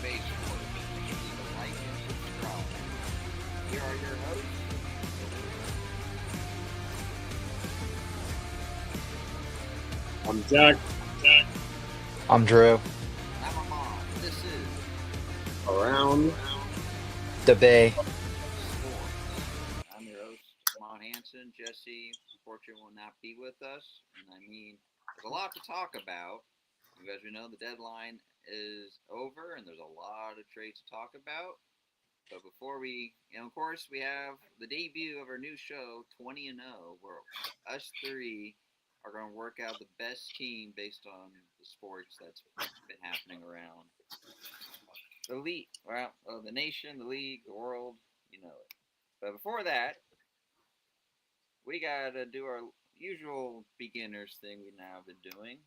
WEV'E Sports. Remember to like and subscribe. Here are your hosts. I'm Jack. I'm Drew. And I'm Amon, and this is Around. The Bay. Sports. I'm your host, Amon Hanson. Jesse, unfortunately, will not be with us. And I mean, there's a lot to talk about. As we know, the deadline is over, and there's a lot of trades to talk about. But before of course, we have the debut of our new show, 20 and 0, where us three are going to work out the best team based on the sports that's been happening around the league, well, the nation, the league, the world, you know it. But before that, we got to do our usual beginners thing we now have been doing,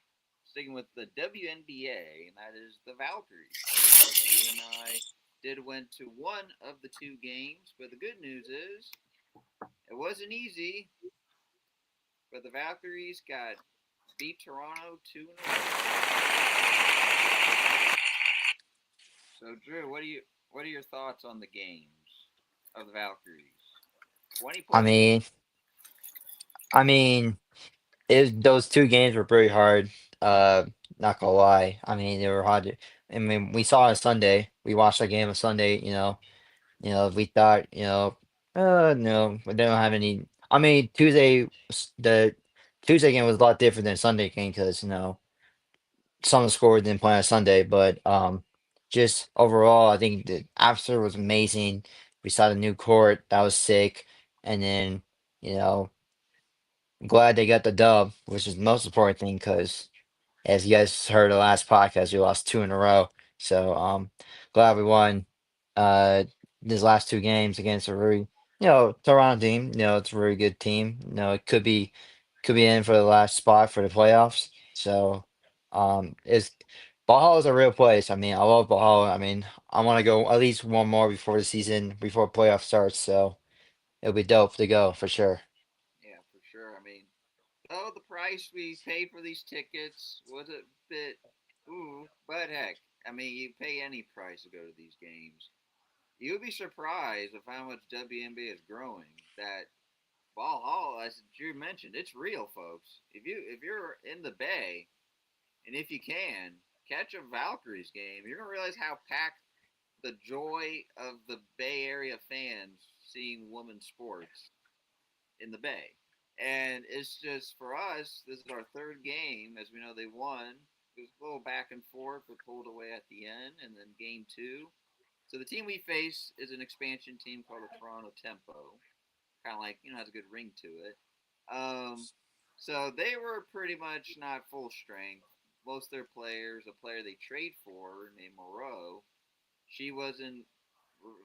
sticking with the WNBA, and that is the Valkyries. You and I did went to one of the two games, but the good news is it wasn't easy. But the Valkyries got beat Toronto 2-0. So Drew, what are your thoughts on the games of the Valkyries? 20 I plus mean, I mean, those two games were pretty hard. Uh, Not gonna lie. I mean, they were hard. I mean, we saw it Sunday. We watched the game on Sunday. We thought, no, we don't have any. I mean, the Tuesday game was a lot different than Sunday game because some scored didn't play on Sunday, but just overall, I think the atmosphere was amazing. We saw the new court, that was sick, and then you know, glad they got the dub, which is the most important thing because as you guys heard the last podcast, we lost two in a row. So glad we won these last two games against a really Toronto team. It's a really good team. It could be in for the last spot for the playoffs. So it's Valhalla is a real place. I mean, I love Valhalla. I mean, I want to go at least one more before the season, before playoff starts. So it'll be dope to go for sure. Yeah, for sure. I mean, though the price we paid for these tickets was a bit but heck, I mean, you pay any price to go to these games. You'll be surprised of how much WNBA is growing. That Valhalla, as Drew mentioned, it's real, folks. If you're in the Bay and if you can catch a Valkyries game, you're gonna realize how packed the joy of the Bay Area fans seeing women's sports in the Bay. And it's just for us, this is our third game. As we know, they won. It was a little back and forth, but pulled away at the end. And then game two. So the team we face is an expansion team called the Toronto Tempo. Kind of like, has a good ring to it. Um, so they were pretty much not full strength. Most of their players, a player they trade for named Moreau, she wasn't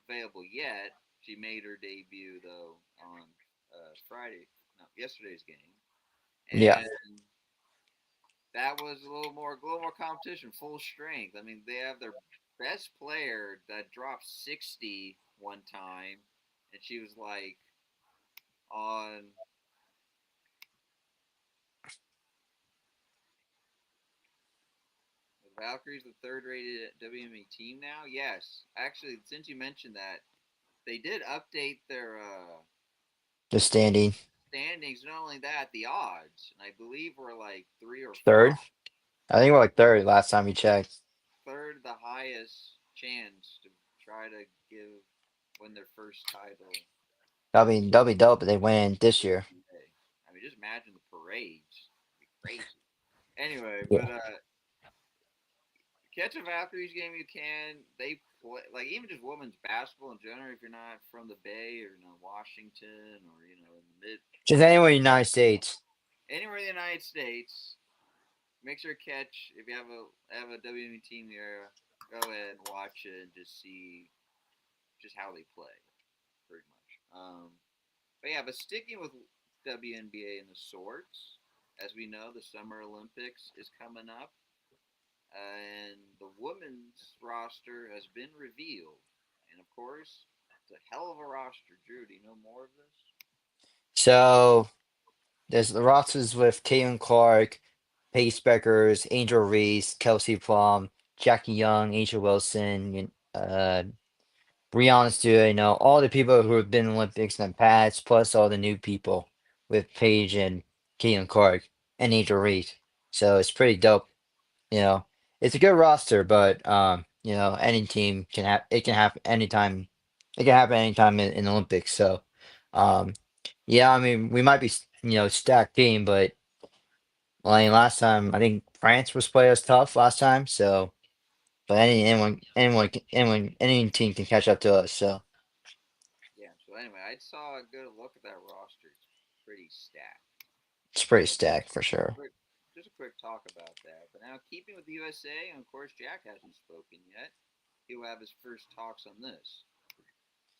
available yet. She made her debut though on Friday, no, yesterday's game, Yeah. and that was a little more competition, full strength. I mean, they have their best player that dropped 60 one time, and she was like on the Valkyries, the third-rated WME team now. Yes, actually, since you mentioned that, they did update their The standing standings. Not only that, the odds, and I believe we're like three or third. five. I think we're like third last time we checked. Third, the highest chance to try to win their first title That'll be dope if they win this year. WNBA. I mean, just imagine the parades. It'd be crazy. Anyway, but Yeah. catch a Valkyries game you can. They play like even just women's basketball in general. If you're not from the Bay or Washington or in the mid Just anywhere in the United States. anywhere in the United States, make sure to catch if you have a WNBA team there. Go ahead and watch it and just see just how they play, pretty much. But yeah, but sticking with WNBA and the sorts, as we know, the Summer Olympics is coming up, and the women's roster has been revealed. And of course, it's a hell of a roster. Drew, do you know more of this? So there's the rosters with Caitlin Clark, Pace Beckers, Angel Reese, Kelsey Plum. Jackie Young, Asia Wilson, Breonna Stewart, all the people who have been in Olympics in the past, plus all the new people with Paige and Caitlin Clark and Angel Reese. So it's pretty dope. You know, it's a good roster, but any team can have it can happen anytime. It can happen anytime in the Olympics. So, um, yeah, I mean, we might be stacked team, but like last time, I think France was play us tough last time. So, but any team can catch up to us. So Yeah. So anyway, I saw a good look at that roster. It's pretty stacked. it's pretty So stacked for sure. quick, just a quick talk about that. But now, keeping with the USA, and of course, Jack hasn't spoken yet. He will have his first talks on this.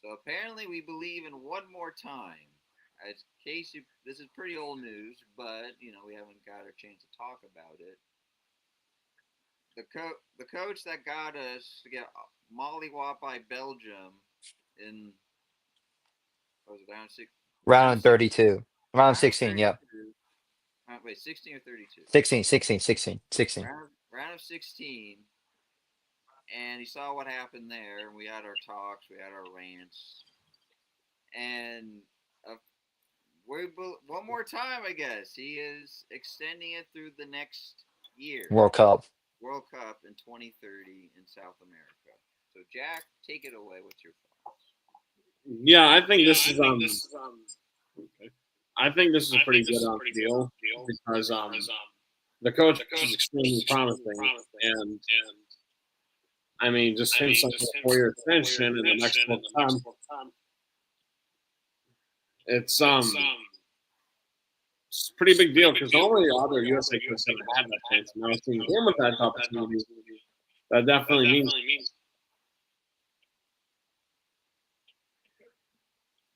So apparently, we believe in one more time. As Casey, this is pretty old news, but we haven't got a chance to talk about it. The coach that got us to get mollywopped by Belgium in what was it round Round six 32, round round 16. Yep, 32 wait 16 or 32 16, 16, 16, 16. round of 16, and he saw what happened there, and we had our talks, we had our rants, and uh, one more time, I guess he is extending it through the next year, World Cup. World Cup in 2030 in South America. So Jack, take it away. What's your thoughts? Yeah, I think this is okay. I think this is a pretty good deal because the coach is extremely promising, and I mean just him signing a 4-year extension in the next World Cup. It's It's a pretty big deal because the only other USA coach that had that chance, and I was seeing him with that opportunity, that definitely means.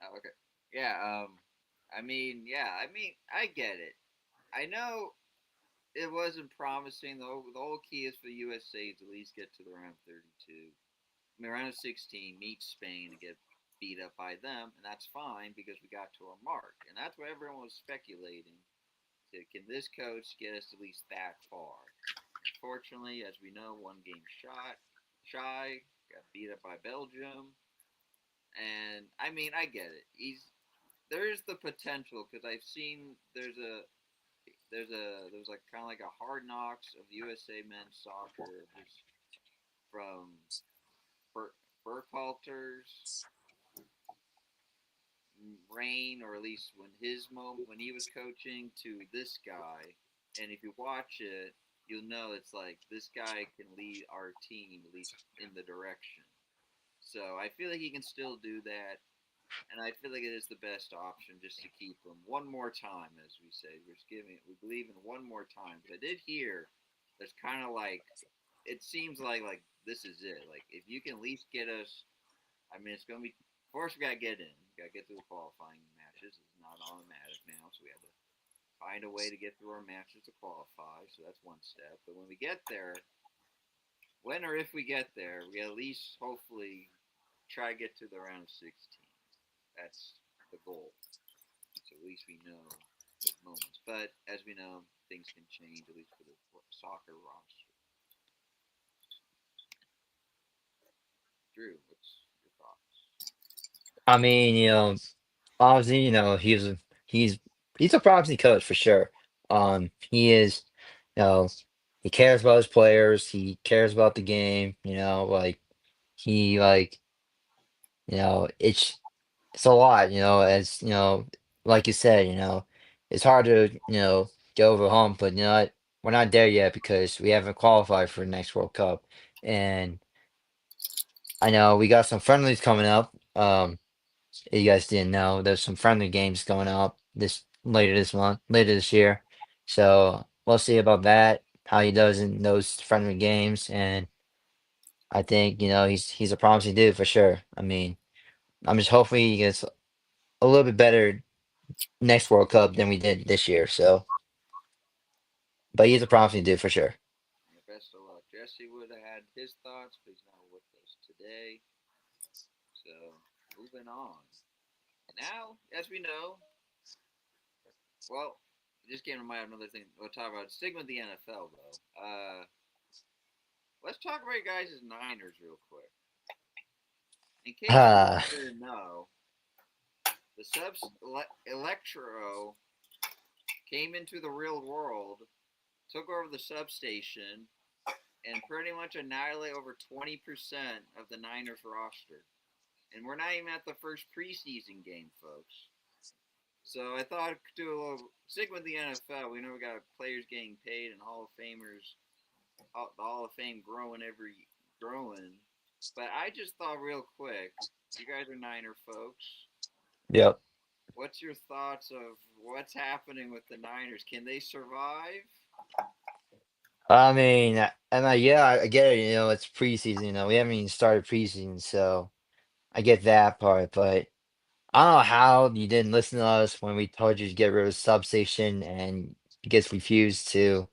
Oh, okay. Yeah. I mean, yeah. I mean, I get it. I know it wasn't promising. The whole key is for the USA to at least get to the round 32. I mean, round 16, meet Spain and get beat up by them, and that's fine because we got to our mark, and that's what everyone was speculating. Can this coach get us at least that far? Unfortunately, as we know, one game shy, got beat up by Belgium, and I mean, I get it. There's the potential because I've seen there's like kind of like a hard knocks of USA men's soccer. There's from Burkhalter's reign, or at least when he was coaching, to this guy. And if you watch it, you'll know it's like this guy can lead our team at least in the direction. So I feel like he can still do that, and I feel like it is the best option just to keep him one more time, as we say. We believe in one more time. But I did hear there's kind of like it seems like this is it. Like if you can at least get us, I mean, it's gonna be first we gotta get in, we gotta get through the qualifying matches. It's not automatic now, so we have to find a way to get through our matches to qualify. So that's one step. But when we get there, when or if we get there, we at least hopefully try to get to the round of 16. That's the goal. So at least we know those moments. But as we know, things can change, at least for the soccer roster. Drew, what's your thoughts? I mean, obviously, he's he's a promising coach for sure. He is, you know, he cares about his players. He cares about the game. Like he like, it's a lot. As like you said, it's hard to get over the hump, but you know what? We're not there yet because we haven't qualified for the next World Cup, and I know we got some friendlies coming up. You guys didn't know there's some friendly games going up later this year. So we'll see about that, how he does in those friendly games, and I think he's a promising dude for sure. I mean, I'm just hoping he gets a little bit better next World Cup than we did this year. So, but he's a promising dude for sure. Yeah, best of luck. Jesse would have had his thoughts, but he's not with us today. So moving on. Now, as we know, well, it just came to mind another thing we'll talk about. Sticking with the NFL though. Let's talk about you guys' Niners real quick. In case Ah, you didn't know, the Electro came into the real world, took over the substation, and pretty much annihilate over 20% of the Niners roster. And we're not even at the first preseason game, folks. So I thought I'd do a little stick with the NFL. We know we got players getting paid and Hall of Famers, the Hall of Fame growing. But I just thought real quick, you guys are Niner folks. yep. What's your thoughts of what's happening with the Niners? Can they survive? I mean, yeah, I get it. It's preseason. We haven't even started preseason, so I get that part. But I don't know how you didn't listen to us when we told you to get rid of the substation, and you just refused to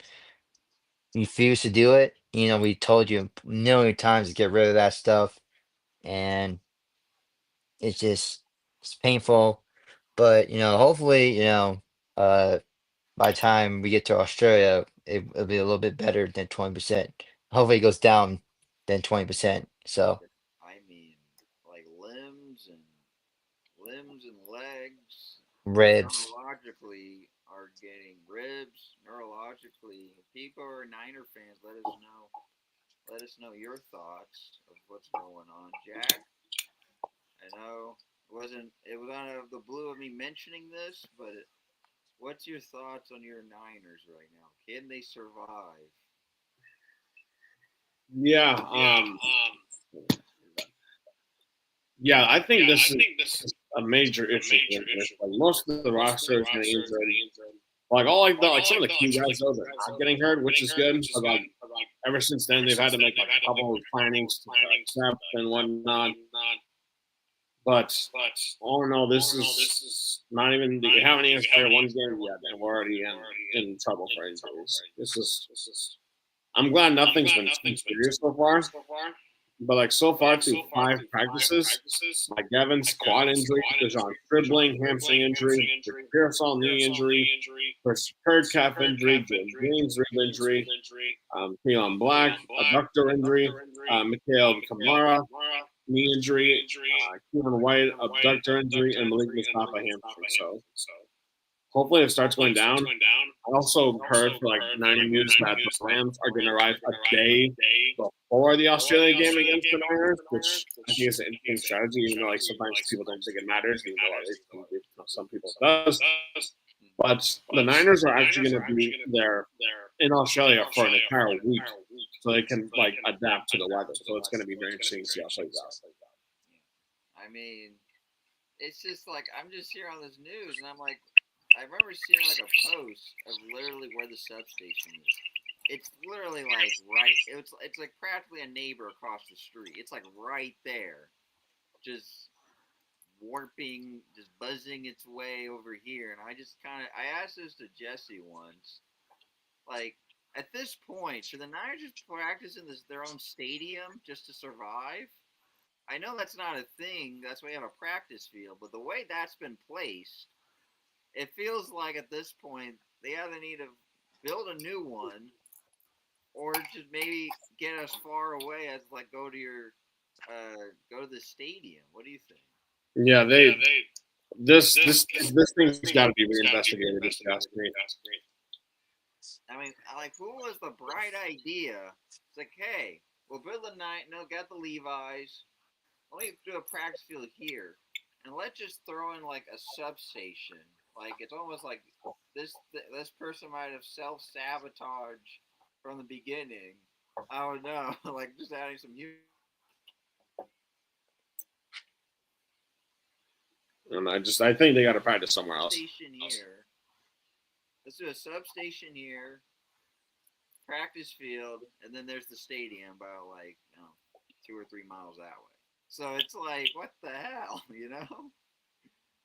do it. We told you a million times to get rid of that stuff, and it's painful. But hopefully, uh, by the time we get to Australia, it'll be a little bit better than 20%. Hopefully, it goes down than 20%. So I mean, like limbs and legs, ribs, neurologically are getting ribs. Neurologically, people who are Niner fans, let us know. Let us know your thoughts of what's going on, Jack. I know it was out of the blue of me mentioning this, but what's your thoughts on your Niners right now? Can they survive? Yeah. Yeah, I think this is a major issue for this. Like most of the roster is getting injured. Like some of the key guys though, they're not getting hurt, which is good. But like ever since then, they've had to make like a couple of plannings to accept and whatnot. But all in all, this is not even. We haven't even played one game yet, and we're already in trouble for injuries. This is. I'm glad nothing's been too serious so far. But like so far through 5 practices, Mike Evans quad injury, Dejon dribbling hamstring injury, Pearsall knee injury, Kurt calf injury, James Green's rib injury, Keon Black abductor injury, Mikhail Kamara knee injury, Kevin White abductor injury, and Malik Mustafa hamstring. So hopefully it starts going down. I also heard for like 90 News that the Rams are going to arrive a day before the Australia game against the Niners, which I think is an interesting strategy, even though like sometimes people don't think it matters, even though some people it does. But the Niners are actually going to be there in Australia for an entire week, so they can like adapt to the weather. So it's going to be very interesting to see how it plays out. I mean, it's just like I'm just here on this news, and I'm like, I remember seeing like a post of literally where the substation is. It's literally like right. It's like practically a neighbor across the street. It's like right there, just warping, just buzzing its way over here. And I asked this to Jesse once. Like at this point, should the Niners just practice in their own stadium just to survive? I know that's not a thing. That's why you have a practice field. But the way that's been placed, it feels like at this point they either need to build a new one or just maybe get as far away as like go to the stadium. What do you think? Yeah, this thing's got to be reinvestigated. If you ask me. I mean, like, who was the bright idea? It's like, hey, we'll build a night. No, get the Levi's. Let me do a practice field here, and let's just throw in like a substation. Like it's almost like this person might have self sabotaged from the beginning. I don't know, like just adding some And I think they got to practice somewhere else. Station here. Let's do a substation here, practice field, and then there's the stadium about like 2 or 3 miles that way. So it's like, what the hell, you know?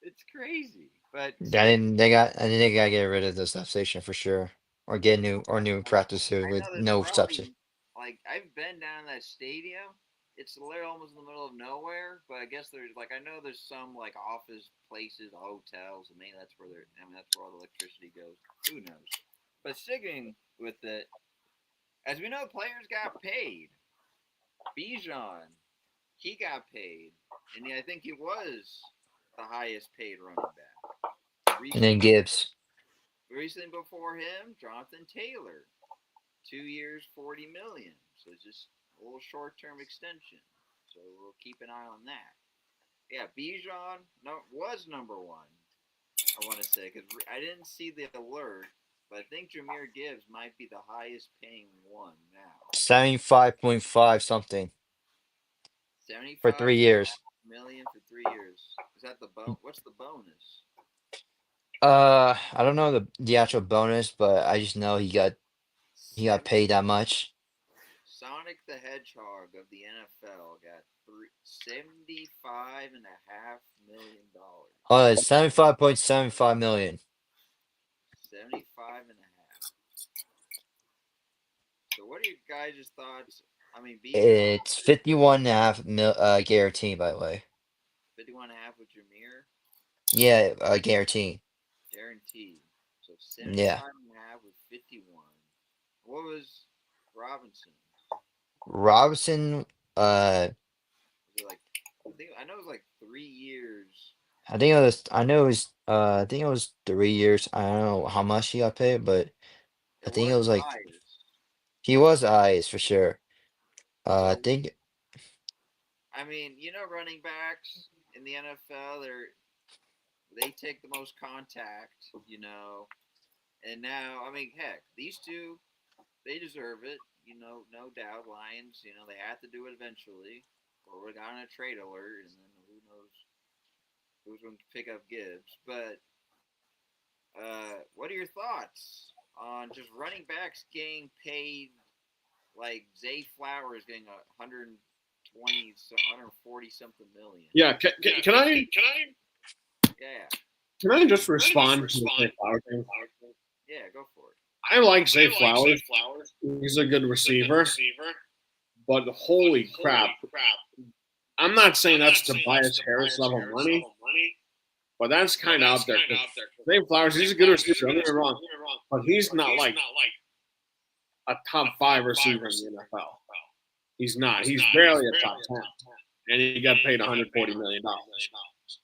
It's crazy. But I think they gotta get rid of the substation for sure, or get new practice field I with know there's no substation. probably like I've been down that stadium. It's literally almost in the middle of nowhere, but I guess there's like I know there's some like office places, hotels, and maybe that's where that's where all the electricity goes. Who knows? But sticking with it, as we know, players got paid. Bijan, he got paid, and I think he was the highest paid running back. And then Gibbs. Recently before him, Jonathan Taylor, 2 years, 40 million. So it's just a little short-term extension. So we'll keep an eye on that. Yeah, Bijan was number one. I want to say because I didn't see the alert, but I think Jameer Gibbs might be the highest paying one now. 75.5 something for 75 3 years. million for 3 years. Is that the What's the bonus? I don't know the actual bonus, but I just know he got paid that much. Sonic the Hedgehog of the NFL got $75.5 million. Oh, it's 75.75 million. 75 and a half. So what are your guys' thoughts? I mean, Bijan, It's 51.5 guaranteed, by the way. 51 and a half with Jameer, Yeah, guaranteed. guaranteed. So Yeah. 75 and a half with 51. What was Robinson? Robinson, Was it like, I know it was like 3 years. I think it was 3 years. I don't know how much he got paid, but I It think it was was like highest. he was eyes for sure. I So think I mean, running backs in the NFL, they take the most contact. And now, I mean, heck, these two, they deserve it. No doubt. Lions, they have to do it eventually, or we're on a trade alert, and then who knows who's going to pick up Gibbs. But what are your thoughts on just running backs getting paid like Zay Flowers getting 140 something million? Yeah, Yeah, can I just respond to the Zay Flowers thing? yeah, go for it. I like Zay Flowers. He's a good receiver, but holy crap! I'm not saying that's Tobias Harris level money, but that's kind of out there. Zay Flowers, he's a good receiver. Don't get me wrong, but he's not like a top 5 receiver in the NFL. He's not. He's barely a top 10, and he got paid 140 million dollars,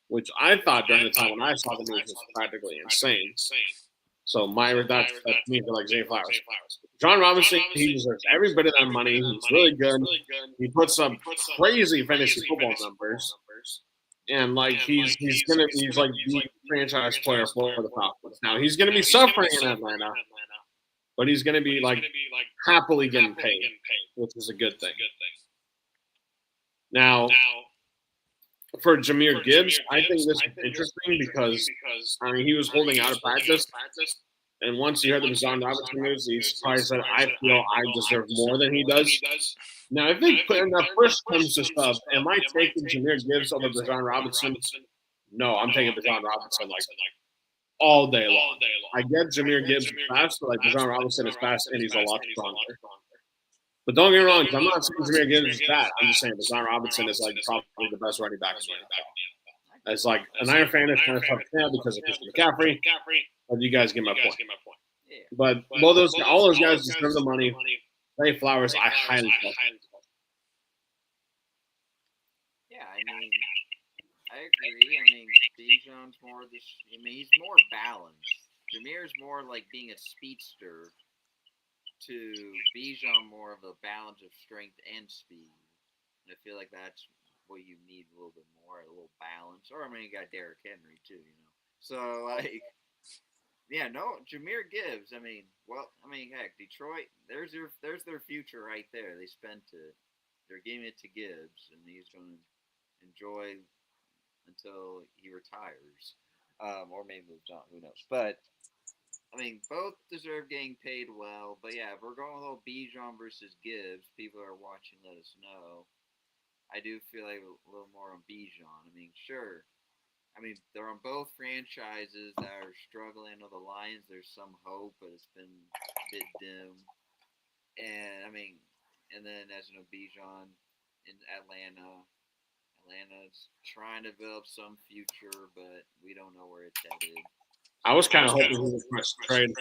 which I thought during the time when I saw the news was practically insane. So that's me for like Zay Flowers. John Robinson, he deserves every bit of that money. He's really good. He puts up crazy fantasy football numbers, and like he's like the franchise player for the Falcons. Now he's gonna be suffering in Atlanta, but he's gonna be like happily getting paid, which is a good thing. Now, for Jameer Gibbs, I think this is interesting because I mean he was holding out of practice. And once you heard the Bijan Robinson news, he's probably said, I feel I deserve more than he does. Now, if they put enough push comes to stuff, am I taking Jameer Gibbs over Bijan Robinson? No, I'm taking Bijan Robinson like all day long. I get Jameer Gibbs is fast, but like Bijan Robinson is fast and he's a lot stronger. But don't get me wrong, I'm not saying Jameer Gibbs is bad. I'm just saying Bijan Robinson is like probably the best running back in the NFL. As like an Iron fan, it's kind of tough to tell because of Christian McCaffrey. But you guys get my point. Yeah. But all those guys deserve the money. Zay Flowers, I highly trust. Yeah, I mean, I agree. I mean, Bijan's more this. I mean, he's more balanced. Jameer's more like being a speedster. To Bijan, more of a balance of strength and speed. And I feel like that's what you need a little bit more, a little balance. Or I mean, you got Derrick Henry too, So like, yeah, no, Jameer Gibbs. I mean, heck, Detroit. There's their future right there. They spent it. They're giving it to Gibbs, and he's going to enjoy until he retires, or maybe moves on. Who knows? But I mean, both deserve getting paid well. But yeah, if we're going a little Bijan versus Gibbs, people are watching. Let us know. I do feel like a little more on Bijan. I mean, sure. I mean, they're on both franchises that are struggling. With the Lions, there's some hope, but it's been a bit dim. And I mean, and then as you know, Bijan in Atlanta's trying to build some future, but we don't know where it's headed. I was kind of hoping he would request a trade.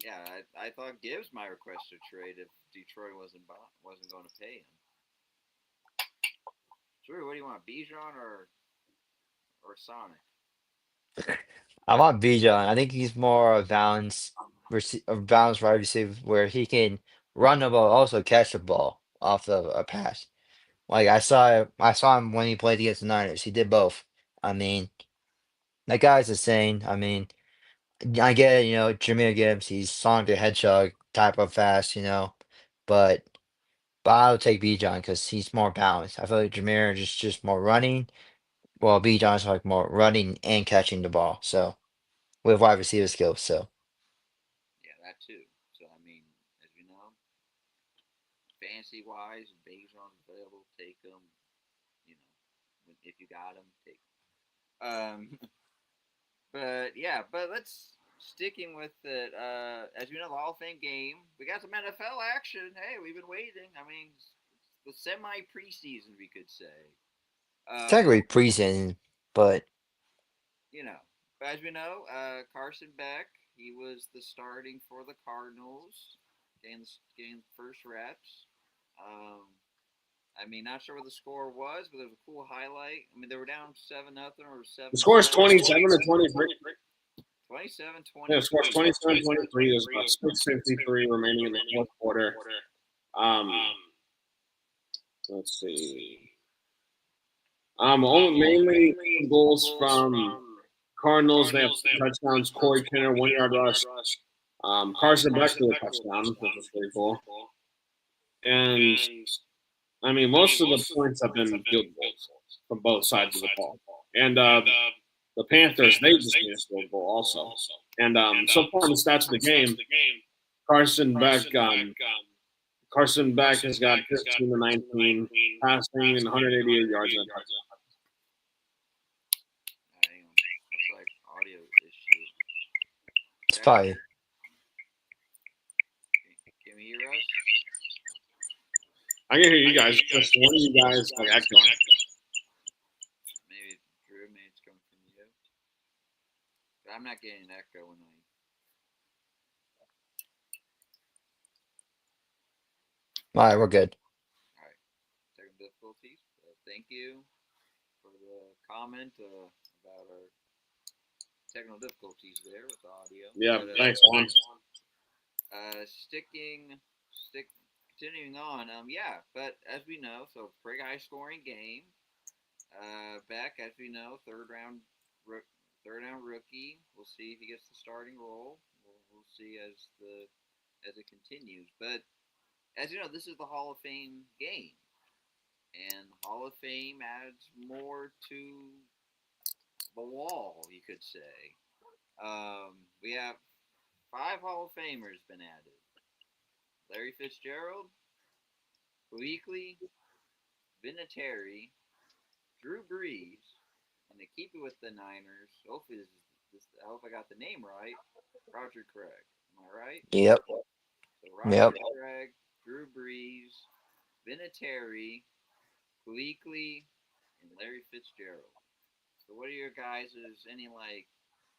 Yeah, I thought Gibbs might request a trade if Detroit wasn't going to pay him. Drew, what do you want, Bijan or Sonic? I want Bijan. I think he's more a a balanced wide receiver where he can run the ball, also catch the ball off of a pass. Like I saw him when he played against the Niners. He did both. I mean, that guy's insane. I mean, I get it, Jameer Gibbs, he's Sonic the Hedgehog type of fast, but I'll take Bijan because he's more balanced. I feel like Jameer is just more running, while Bijan's like more running and catching the ball. So with wide receiver skills. So Yeah, that too. So I mean, as you know, fancy wise, Bijan's available. Take them. You know, if you got them, take 'em. But yeah, but let's sticking with it. As you know, the Hall of Fame game. We got some NFL action. Hey, we've been waiting. I mean, the semi preseason, we could say. it's Uh, technically preseason, but you know, but as we know, Carson Beck, he was the starting for the Cardinals, getting first reps. Um, I mean, not sure what the score was, but there was a cool highlight. I mean, they were down 7-0 or The 7 score is 7. 27-23. 27 Yeah, the score is 23. 27-23. There's about 6:53 remaining in the fourth quarter. Um, let's see. Mainly goals from Cardinals. They have two touchdowns. Corey Kinner, 1 yard rush. Carson Beck threw a touchdown, which was pretty cool. And I mean, most of the points have been field goals from both sides of the ball. And the Panthers, they just made a field goal also. And so far in the stats of the game, Carson Beck, Carson Beck has got 15 to 19 passing and 188 yards in a touchdown. Hang on. Looks like audio issue. it's Check. probably Can we hear us? I can hear you guys. Just one of you guys like echoing. Maybe Drew, maybe it's coming from you. But I'm not getting an echo when I. all right. We're good. All right. Technical difficulties. Thank you for the comment about our technical difficulties there with the audio. Yeah, But, thanks, Juan. Continuing on. Yeah, but as we know, so pretty high scoring game. Beck, as we know, third round rookie. We'll see if he gets the starting role. We'll see as it continues. But as you know, this is the Hall of Fame game, and the Hall of Fame adds more to the wall, you could say. We have 5 Hall of Famers been added: Larry Fitzgerald, Weekly, Vinatieri, Drew Brees, and to keep it with the Niners, hopefully I hope I got the name right. Roger Craig. Am I right? Yep. So Roger Yep. Craig, Drew Brees, Vinatieri, Weekly, and Larry Fitzgerald. So what are your guys' any like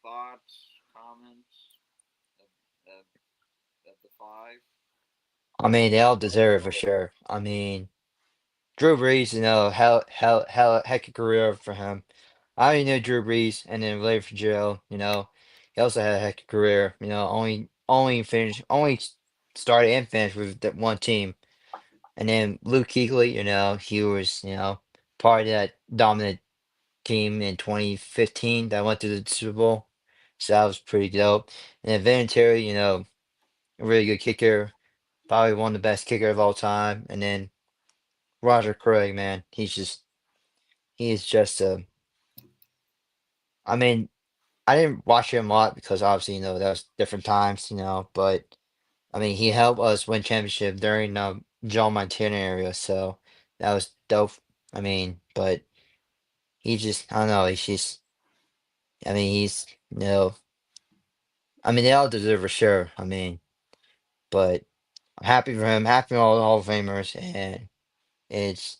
thoughts, comments of, of, of the 5? I mean, they all deserve it for sure. I mean, Drew Brees, heck of career for him. I already knew Drew Brees, and then Larry Fitzgerald, he also had a heck of career. Only started and finished with that one team. And then Luke Kuechly, he was, part of that dominant team in 2015 that went to the Super Bowl. So that was pretty dope. And then Vinatieri, a really good kicker, probably one of the best kicker of all time. And then Roger Craig, man, he is just a. I mean, I didn't watch him a lot because obviously, that was different times, but I mean, he helped us win championship during the Joe Montana area, so that was dope. I mean, but I don't know, I mean, I mean, they all deserve a share. I mean, but I'm happy for him, happy for all the Hall of Famers, and it's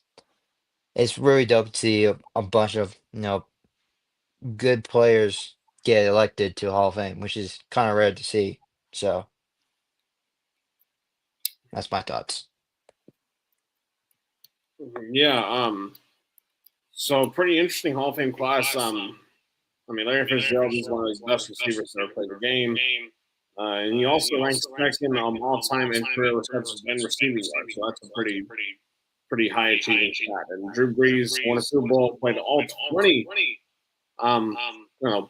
it's really dope to see a bunch of good players get elected to Hall of Fame, which is kind of rare to see. So that's my thoughts. Yeah. So pretty interesting Hall of Fame class. I mean, Larry Fitzgerald is one of the best receivers to ever play the game. And he also ranks second all time in career receptions and receiving yards. So that's a pretty high achieving stat. And Drew Brees won a Super Bowl, played all 20,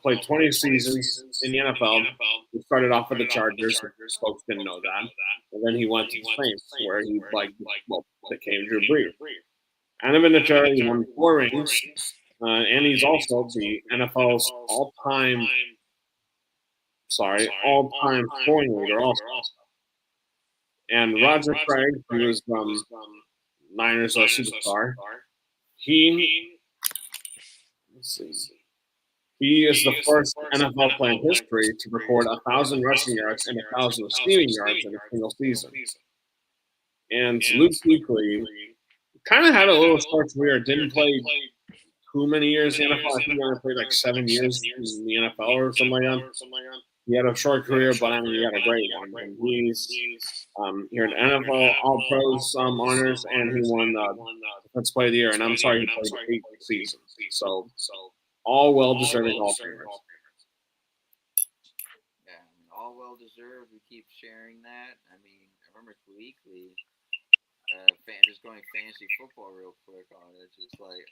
played 20 seasons in the NFL. He started off with the Chargers. Folks didn't know that. And then he went to the Saints, where he became Drew Brees. And in the Chargers, he won 4 rings. And he's also the NFL's all-time scoring leader also. And Roger Craig, who was Niners superstar, let's see, he is the first NFL player in history to record 1,000 rushing yards and 1,000 receiving yards in a single season. And Luke Kuechly kind of had a little short career, didn't play too many years in the NFL. I think he only played like 7 years in the NFL or something like that. He had a short career, but I mean, he had a great one. And he's here at NFL All Pros honors, and he won Defensive Player of the Year. And I'm sorry, he played 8 seasons. So all well-deserving Hall of Famers. Yeah, I mean, all well-deserved. We keep sharing that. I mean, I remember Kuechly, just going fantasy football real quick on it. It's just like,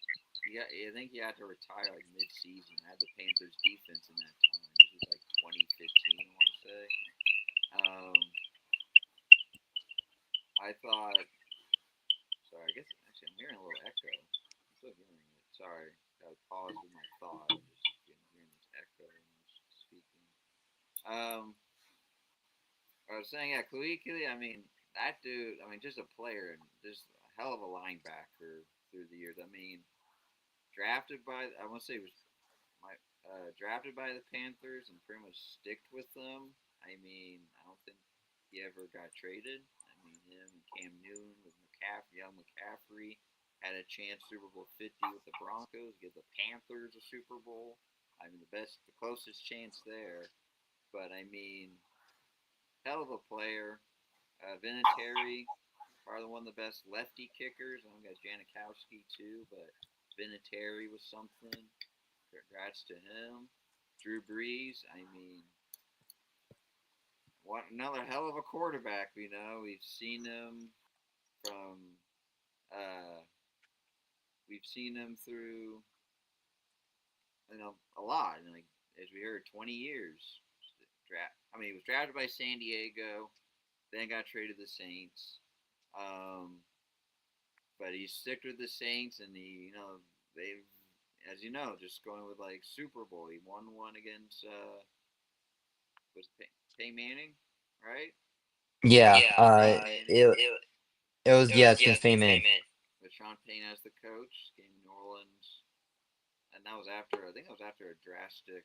I think he had to retire like mid-season. I had the Panthers defense in that time. This was like 2015, I want to say. I thought. Sorry, I guess actually I'm hearing a little echo. I'm still hearing it. Sorry, gotta pause with my thought. I'm just hearing this echo when I was speaking. I was saying, yeah, Kuechly. I mean, that dude. I mean, just a player and just a hell of a linebacker through the years. I mean, I want to say it was drafted by the Panthers and pretty much sticked with them. I mean, I don't think he ever got traded. I mean, him and Cam Newton with young McCaffrey had a chance Super Bowl 50 with the Broncos, give the Panthers a Super Bowl. I mean, the closest chance there. But I mean, hell of a player. Vinatieri, probably one of the best lefty kickers. I got Janikowski too, but Vinatieri was something. Congrats to him. Drew Brees, I mean, another hell of a quarterback. We've seen him from, we've seen him through, a lot. And like as we heard, 20 years. He was drafted by San Diego, then got traded to the Saints. But he stuck with the Saints, and they've, as you know, just going with like Super Bowl. He won one against was Peyton Manning, right? Yeah, it It, it was it's against Fayman. with Sean Payne as the coach, came to New Orleans, and that was after I think it was after a drastic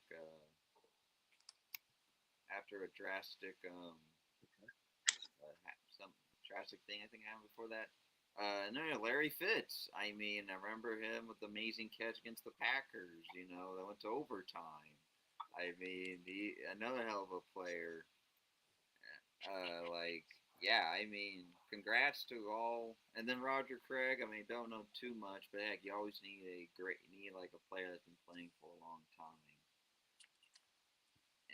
some drastic thing I think happened before that. No, Larry Fitz. I mean, I remember him with the amazing catch against the Packers. That went to overtime. I mean, another hell of a player. Yeah, I mean, congrats to all. And then Roger Craig. I mean, don't know too much, but heck, you always need like a player that's been playing for a long time,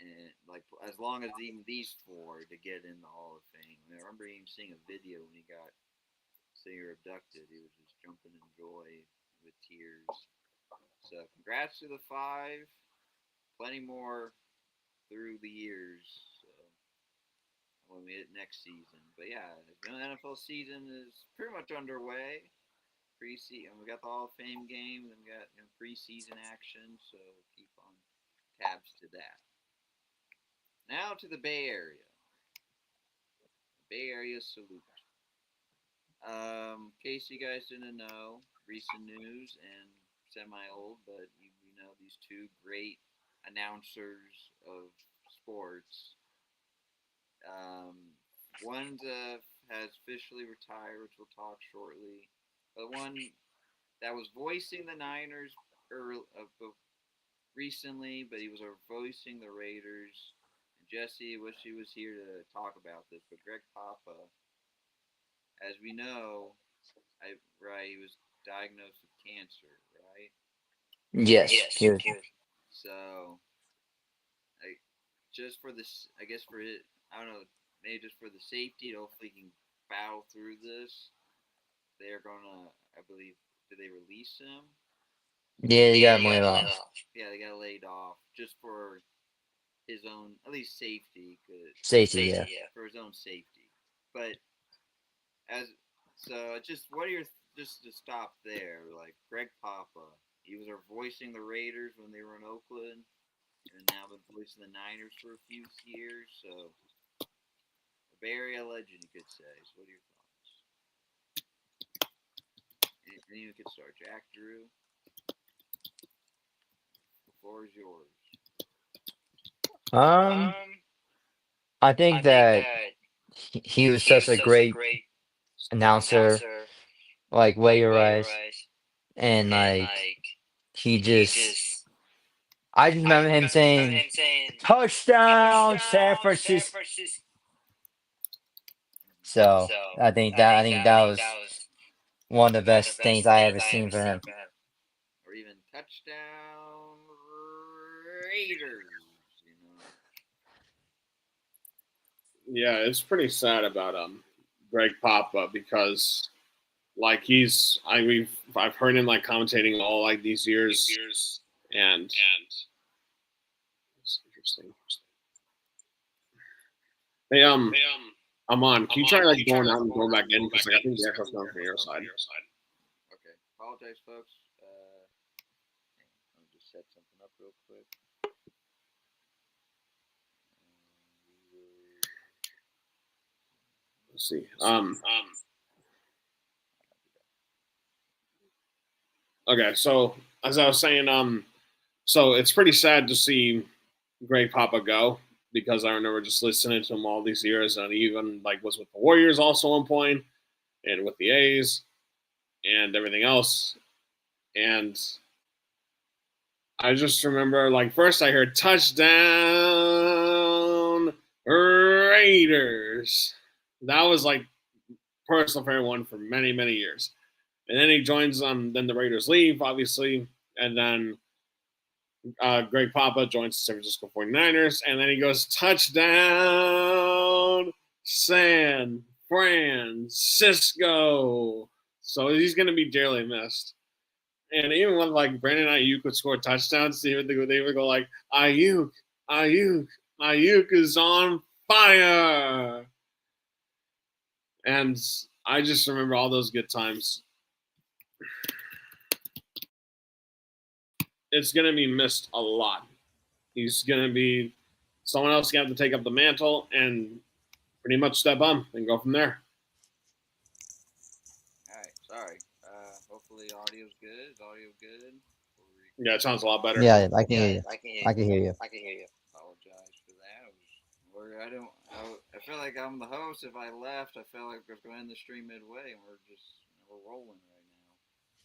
and like as long as even these four to get in the Hall of Fame. I remember even seeing a video when he got Singer abducted. He was just jumping in joy with tears. So congrats to the 5. Plenty more through the years. So when we hit next season. But yeah, the NFL season is pretty much underway. Preseason, we got the Hall of Fame game, then we got preseason action. So keep on tabs to that. Now to the Bay Area. Bay Area salute. In case you guys didn't know, recent news and semi-old, but you know these two great announcers of sports. One has officially retired, which we'll talk shortly. The one that was voicing the Niners recently, but he was voicing the Raiders. Jesse, wish he was here to talk about this, but Greg Papa, as we know, he was diagnosed with cancer, right? Yes, he was. So, I just for this, I guess for it, I don't know, maybe just for the safety, hopefully he can battle through this. They're gonna, I believe, did they release him? Yeah, he got him laid off. Yeah, they got laid off just for his own, at least safety, Safety, yeah. for his own safety. But as so, just what are your just to stop there? Like Greg Papa, he was voicing the Raiders when they were in Oakland, and now been voicing the Niners for a few years. So a Bay Area legend, you could say. So what are your thoughts? Anyone could start. Jack, Drew, the floor is yours. Um, I think that he was such a great announcer, like way your eyes, and like he just. I just remember him saying, "Touchdown, San Francisco." So I think that was one of the best things I ever seen for him. Or even touchdown Raiders. You know. Yeah, it's pretty sad about Greg Papa because like I've heard him like commentating all like these years, and it's interesting. Hey, I'm on. Can you try like going out and going back in because like I think the echo's coming from your side. Okay, apologize, folks. Let me just set something up real quick. Let's see. Okay, so as I was saying, so it's pretty sad to see Greg Papa go because I remember just listening to him all these years, and he even like was with the Warriors also one point, and with the A's and everything else. And I just remember like first I heard touchdown Raiders. That was like personal favorite one for many, many years. And then he joins then the Raiders leave, obviously, and then Greg Papa joins the San Francisco 49ers, and then he goes touchdown San Francisco. So he's going to be dearly missed. And even when like Brandon Ayuk would score touchdowns, they would go like Ayuk, Ayuk, Ayuk is on fire. And I just remember all those good times. It's going to be missed a lot. He's going to be someone else going to have to take up the mantle and pretty much step on and go from there. All right, sorry. Hopefully audio's good. Is audio good? Yeah, it sounds a lot better. Yeah, I can hear you. I can hear you. Apologize for that. I feel like I'm the host. If I left, I felt like I was going to end the stream midway, and we're rolling right now.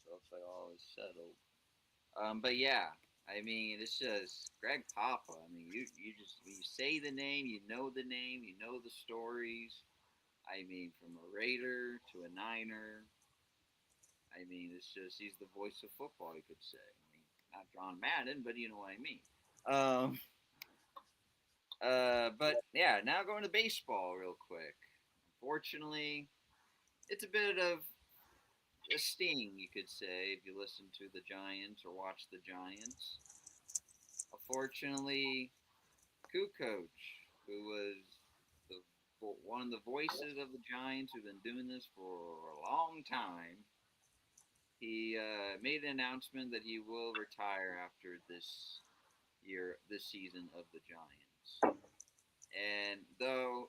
So it looks like all is settled. But yeah, I mean, it's just Greg Papa. I mean, you say the name, you know the name, you know the stories. I mean, from a Raider to a Niner. I mean, it's just he's the voice of football, you could say. I mean, not John Madden, but you know what I mean. But yeah, now going to baseball real quick. Unfortunately, it's a bit of a sting, you could say, if you listen to the Giants or watch the Giants. Unfortunately, Kukoc, who was the one of the voices of the Giants, who've been doing this for a long time, he made an announcement that he will retire after this season of the Giants. And though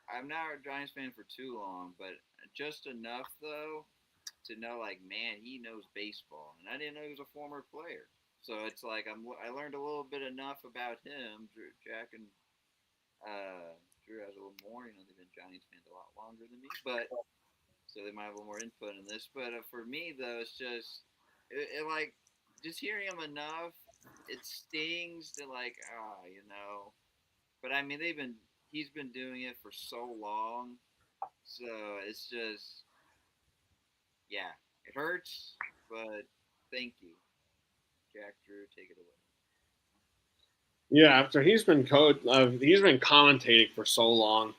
I'm not a Giants fan for too long, but just enough though to know like, man, he knows baseball, and I didn't know he was a former player. So it's like I learned a little bit enough about him. Jack and Drew has a little more. You know, they've been Giants fans a lot longer than me, but so they might have a little more input in this. But for me though, it's just it like just hearing him enough. It stings to like you know. But I mean, he's been doing it for so long, so it's just yeah. It hurts, but thank you, Jack Drew. Take it away. Yeah, after he's been commentating for so long,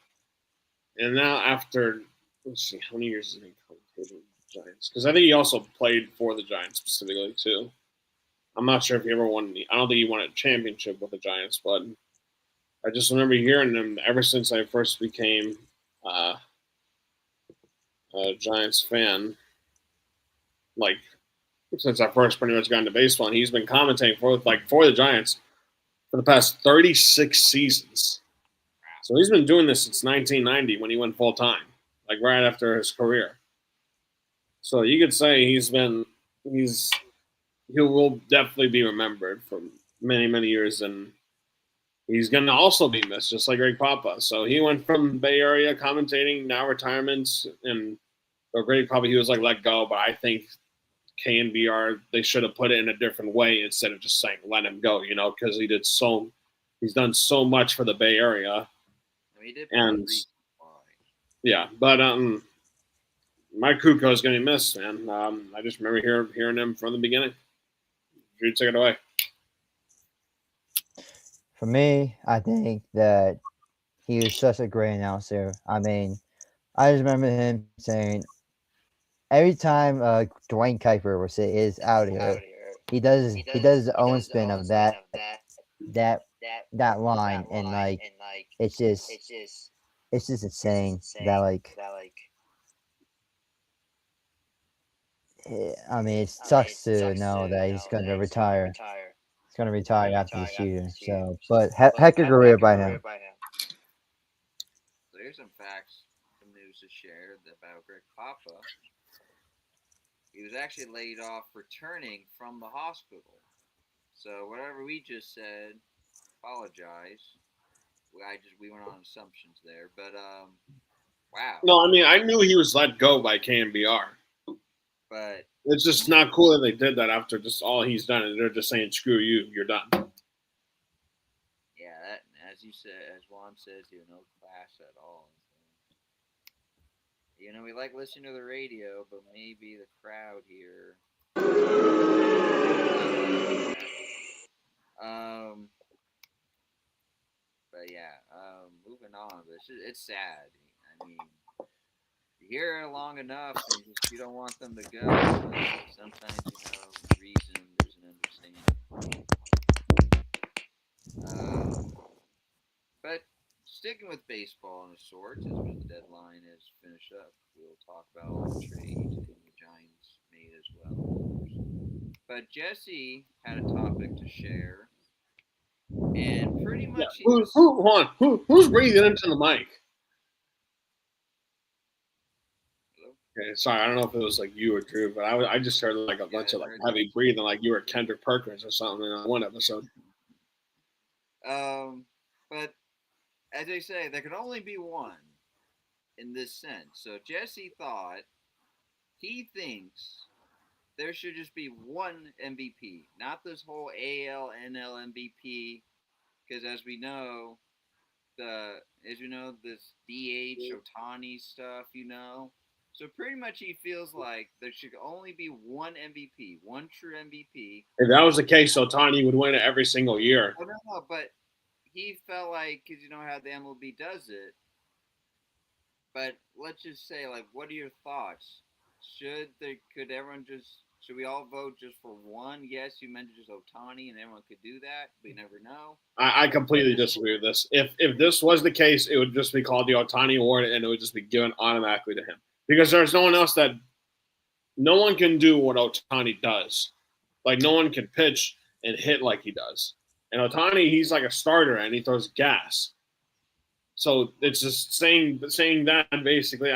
and now after let's see, how many years has he been commentating with the Giants? Because I think he also played for the Giants specifically too. I'm not sure if he ever won. I don't think he won a championship with the Giants, but I just remember hearing him ever since I first became uh, a Giants fan. Like since I first pretty much got into baseball, and he's been commentating for the Giants for the past 36 seasons. So he's been doing this since 1990 when he went full time, like right after his career. So you could say he will definitely be remembered for many, many years, and he's going to also be missed, just like Greg Papa. So he went from Bay Area commentating, now retirements, and Greg Papa, he was like let go. But I think KNBR, they should have put it in a different way instead of just saying let him go, because he's done so much for the Bay Area. He did and yeah, but Mike Kukoc is going to be missed, man. I just remember hearing him from the beginning. Drew, take it away. For me, I think that he was such a great announcer. I mean, I just remember him saying every time Dwayne Kuiper was is out here, he does his own spin of that line, and like it's just insane that like. I mean, it sucks to know that he's going to retire. He's going to retire after this year. So, but heck of a career by him. So here's some facts, some news to share about Greg Papa. He was actually laid off returning from the hospital. So whatever we just said, apologize. We went on assumptions there, but wow. No, I mean I knew he was let go by KNBR. But it's just not cool that they did that after just all he's done, and they're just saying, "Screw you, you're done." Yeah, that, as you said, as Juan says, no class at all. We like listening to the radio, but maybe the crowd here. But yeah, moving on. But it's sad. I mean, you hear it long enough, and you don't want them to go. Sometimes, reason there's an understanding. But sticking with baseball in a sort, as the deadline is finished up, we'll talk about all the trades the Giants made as well. But Jesse had a topic to share, and pretty much who's breathing into the mic? Okay, sorry, I don't know if it was like you or Drew, but I just heard like a bunch of like heavy breathing, like you were Kendrick Perkins or something in one episode. But as they say, there could only be one in this sense. So Jesse he thinks there should just be one MVP, not this whole AL, NL MVP, because as we know, this DH Ohtani stuff, So pretty much he feels like there should only be one MVP, one true MVP. If that was the case, Ohtani would win it every single year. Oh, no, but he felt like, because how the MLB does it. But let's just say, like, what are your thoughts? Should we all vote just for one? Yes, you mentioned just Ohtani, and everyone could do that. We never know. I completely disagree with this. If this was the case, it would just be called the Ohtani Award, and it would just be given automatically to him. Because there's no one else no one can do what Ohtani does. Like, no one can pitch and hit like he does. And Ohtani, he's like a starter, and he throws gas. So it's just saying that basically.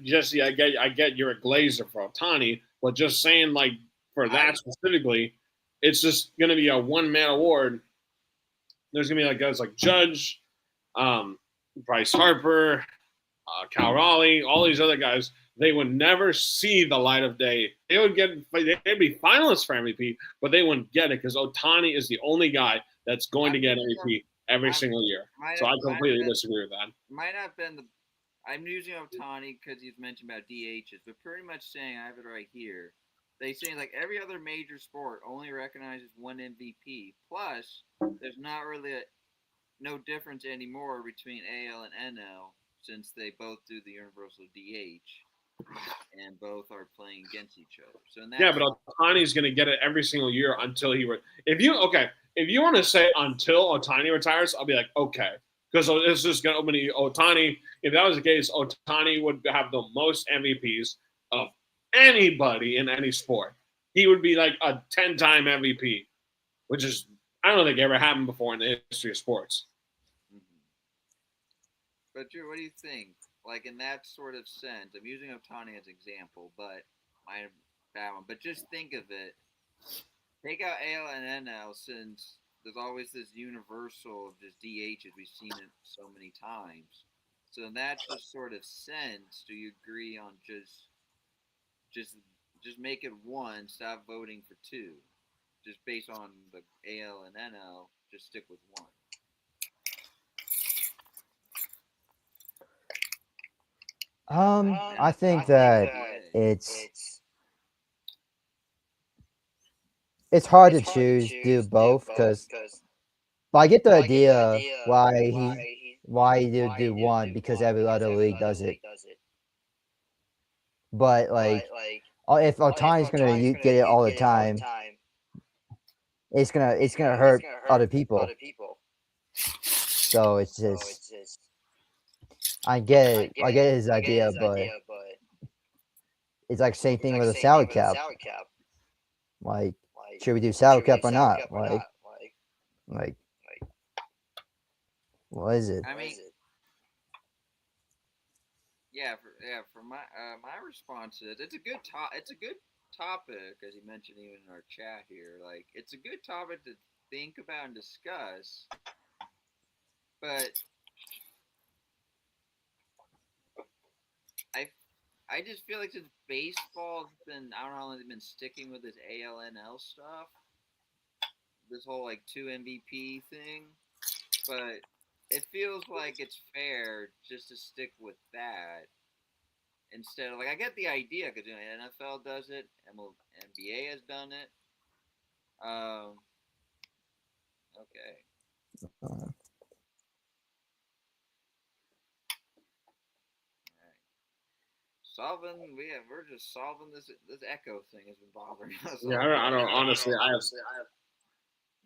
Jesse, I get you're a Glazer for Ohtani, but just saying like for that specifically, it's just going to be a one-man award. There's going to be like guys like Judge, Bryce Harper, Cal Raleigh, all these other guys. They would never see the light of day. They'd be finalists for MVP, but they wouldn't get it because Ohtani is the only guy that's going to get MVP every single year. So I completely disagree with that. Might not have been I'm using Otani because he's mentioned about DHs, but pretty much saying I have it right here. They say like every other major sport only recognizes one MVP. Plus, there's not really no difference anymore between AL and NL since they both do the universal DH and both are playing against each other. So in that Yeah, but Otani's going to get it every single year until he. If you want to say until Otani retires, I'll be like, okay, because it's just going to open Otani. If that was the case, Otani would have the most MVPs of anybody in any sport. He would be like a 10-time MVP, which is I don't think ever happened before in the history of sports. But Drew, what do you think? Like in that sort of sense, I'm using Otani as an example, but my bad one. But just think of it. Take out AL and NL since there's always this universal of just DHs. We've seen it so many times. So in that just sort of sense, do you agree on just just make it one, stop voting for two? Just based on the AL and NL, just stick with one. I think that it's hard to choose, do both, because I get the idea why you do one because every other league does it. But like, if Otani's gonna get it all the time, it's gonna hurt other people. So it's just I get his idea, but it's like same thing with a salary cap. Like, should we do salary cap or not? Like, what is it? I mean, for my response is it's a good topic, as you mentioned even in our chat here. Like it's a good topic to think about and discuss, but I I just feel like since baseball's been I don't know how long they've been sticking with this ALNL stuff, this whole like two MVP thing, but it feels like it's fair just to stick with that instead of like I get the idea because NFL does it, NBA has done it. Okay. Uh, We're just solving this echo thing has been bothering us. Yeah, I don't honestly. I have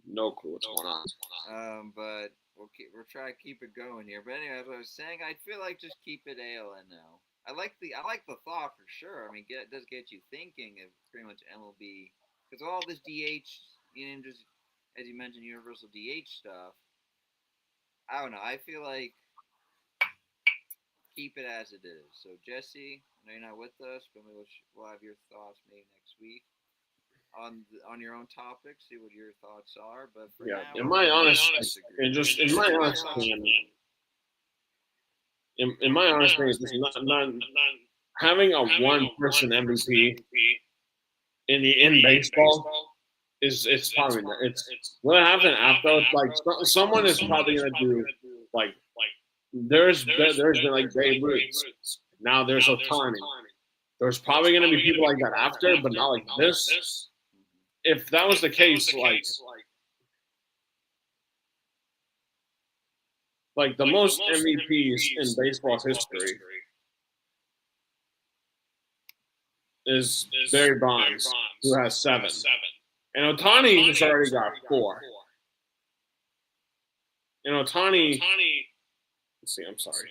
no clue what's going on. But we'll try to keep it going here. But anyway, as I was saying, I feel like just keep it ALN now. I like the thought for sure. I mean, it does get you thinking of pretty much MLB because all this DH, just as you mentioned, universal DH stuff. I don't know. I feel like keep it as it is. So Jesse, I know you're not with us, but maybe we'll have your thoughts maybe next week on your own topic. See what your thoughts are. But for now, in my honest opinion, in my honest opinion, just not having a one person MVP in baseball is it's probably it's what happened after like someone is probably gonna do like there's been like Babe Ruth. Now there's Otani. There's probably going to be people like that after, but not like this. If that was the case, like the most MVPs in baseball history is Barry Bonds, who has 7, and Otani has already got 4. And Otani, let's see, I'm sorry.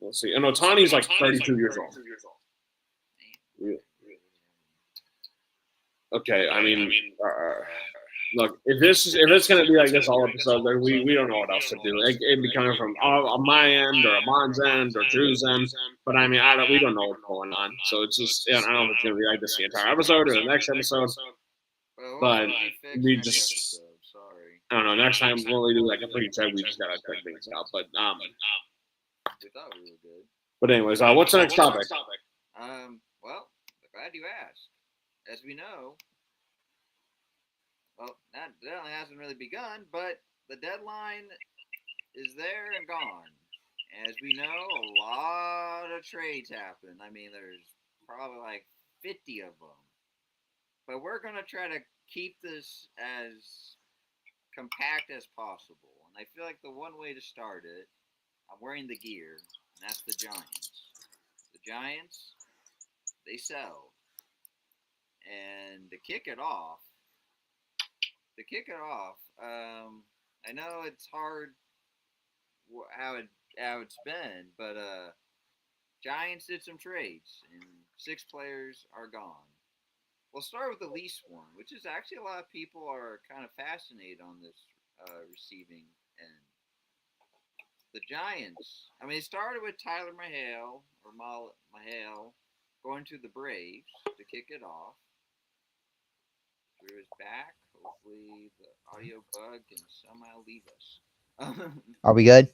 Let's see. And Otani's like 32 years old. Yeah. Okay, I mean, look, if it's gonna be like this all episode, then we don't know what else to do. It'd be coming from on my end or Amon's end or Drew's end, but I mean, we don't know what's going on. So it's just, I don't know if it's gonna be like this the entire episode or the next episode. But we just, I don't know. Next time when we do like a pretty check, we just gotta check things out. But we thought we were good. But anyways, what's the next topic? Well, glad you asked. As we know, Well, that deadline hasn't really begun, but the deadline is there and gone. As we know, a lot of trades happen. I mean, there's probably like 50 of them. But we're going to try to keep this as compact as possible. And I feel like the one way to start it, I'm wearing the gear, and that's the Giants. The Giants, they sell. And I know it's hard how it's been, but Giants did some trades, and 6 players are gone. We'll start with the least one, which is actually a lot of people are kind of fascinated on this receiving end. The Giants. I mean, it started with Tyler Mahale going to the Braves to kick it off. Drew is back. Hopefully, the audio bug can somehow leave us. Are we good?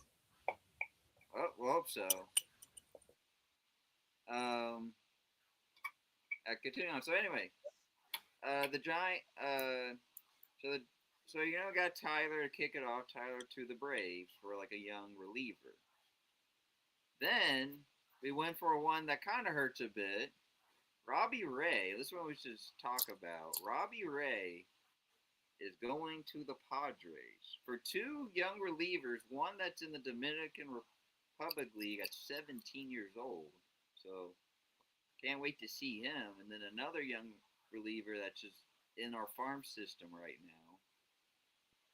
We'll hope so. Continue on. So anyway, the Giant. So got Tyler to kick it off. Tyler to the Braves for like a young reliever. Then we went for one that kind of hurts a bit. Robbie Ray. This one we should talk about. Robbie Ray is going to the Padres for 2 young relievers. One that's in the Dominican Republic League at 17 years old. So can't wait to see him. And then another young reliever that's just in our farm system right now.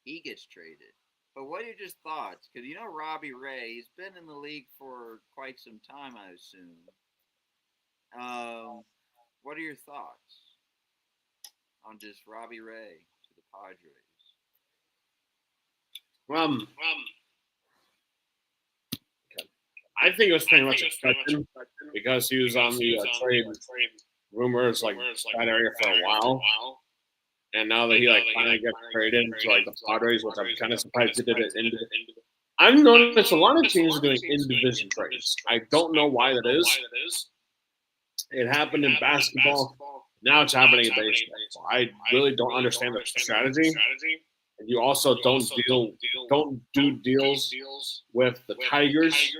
He gets traded. But what are your just thoughts? Because Robbie Ray, he's been in the league for quite some time, I assume. What are your thoughts on just Robbie Ray to the Padres? I think it was pretty much expected because he was on the trade rumors like that area for a while. And now that he finally gets traded to the Padres, which I'm kind of surprised he did it into. I've noticed a lot of teams are doing in-division trades. I don't know why that is. It happened in basketball. Now it's happening in baseball. So I really don't understand the strategy. And you also don't do deals with the Tigers.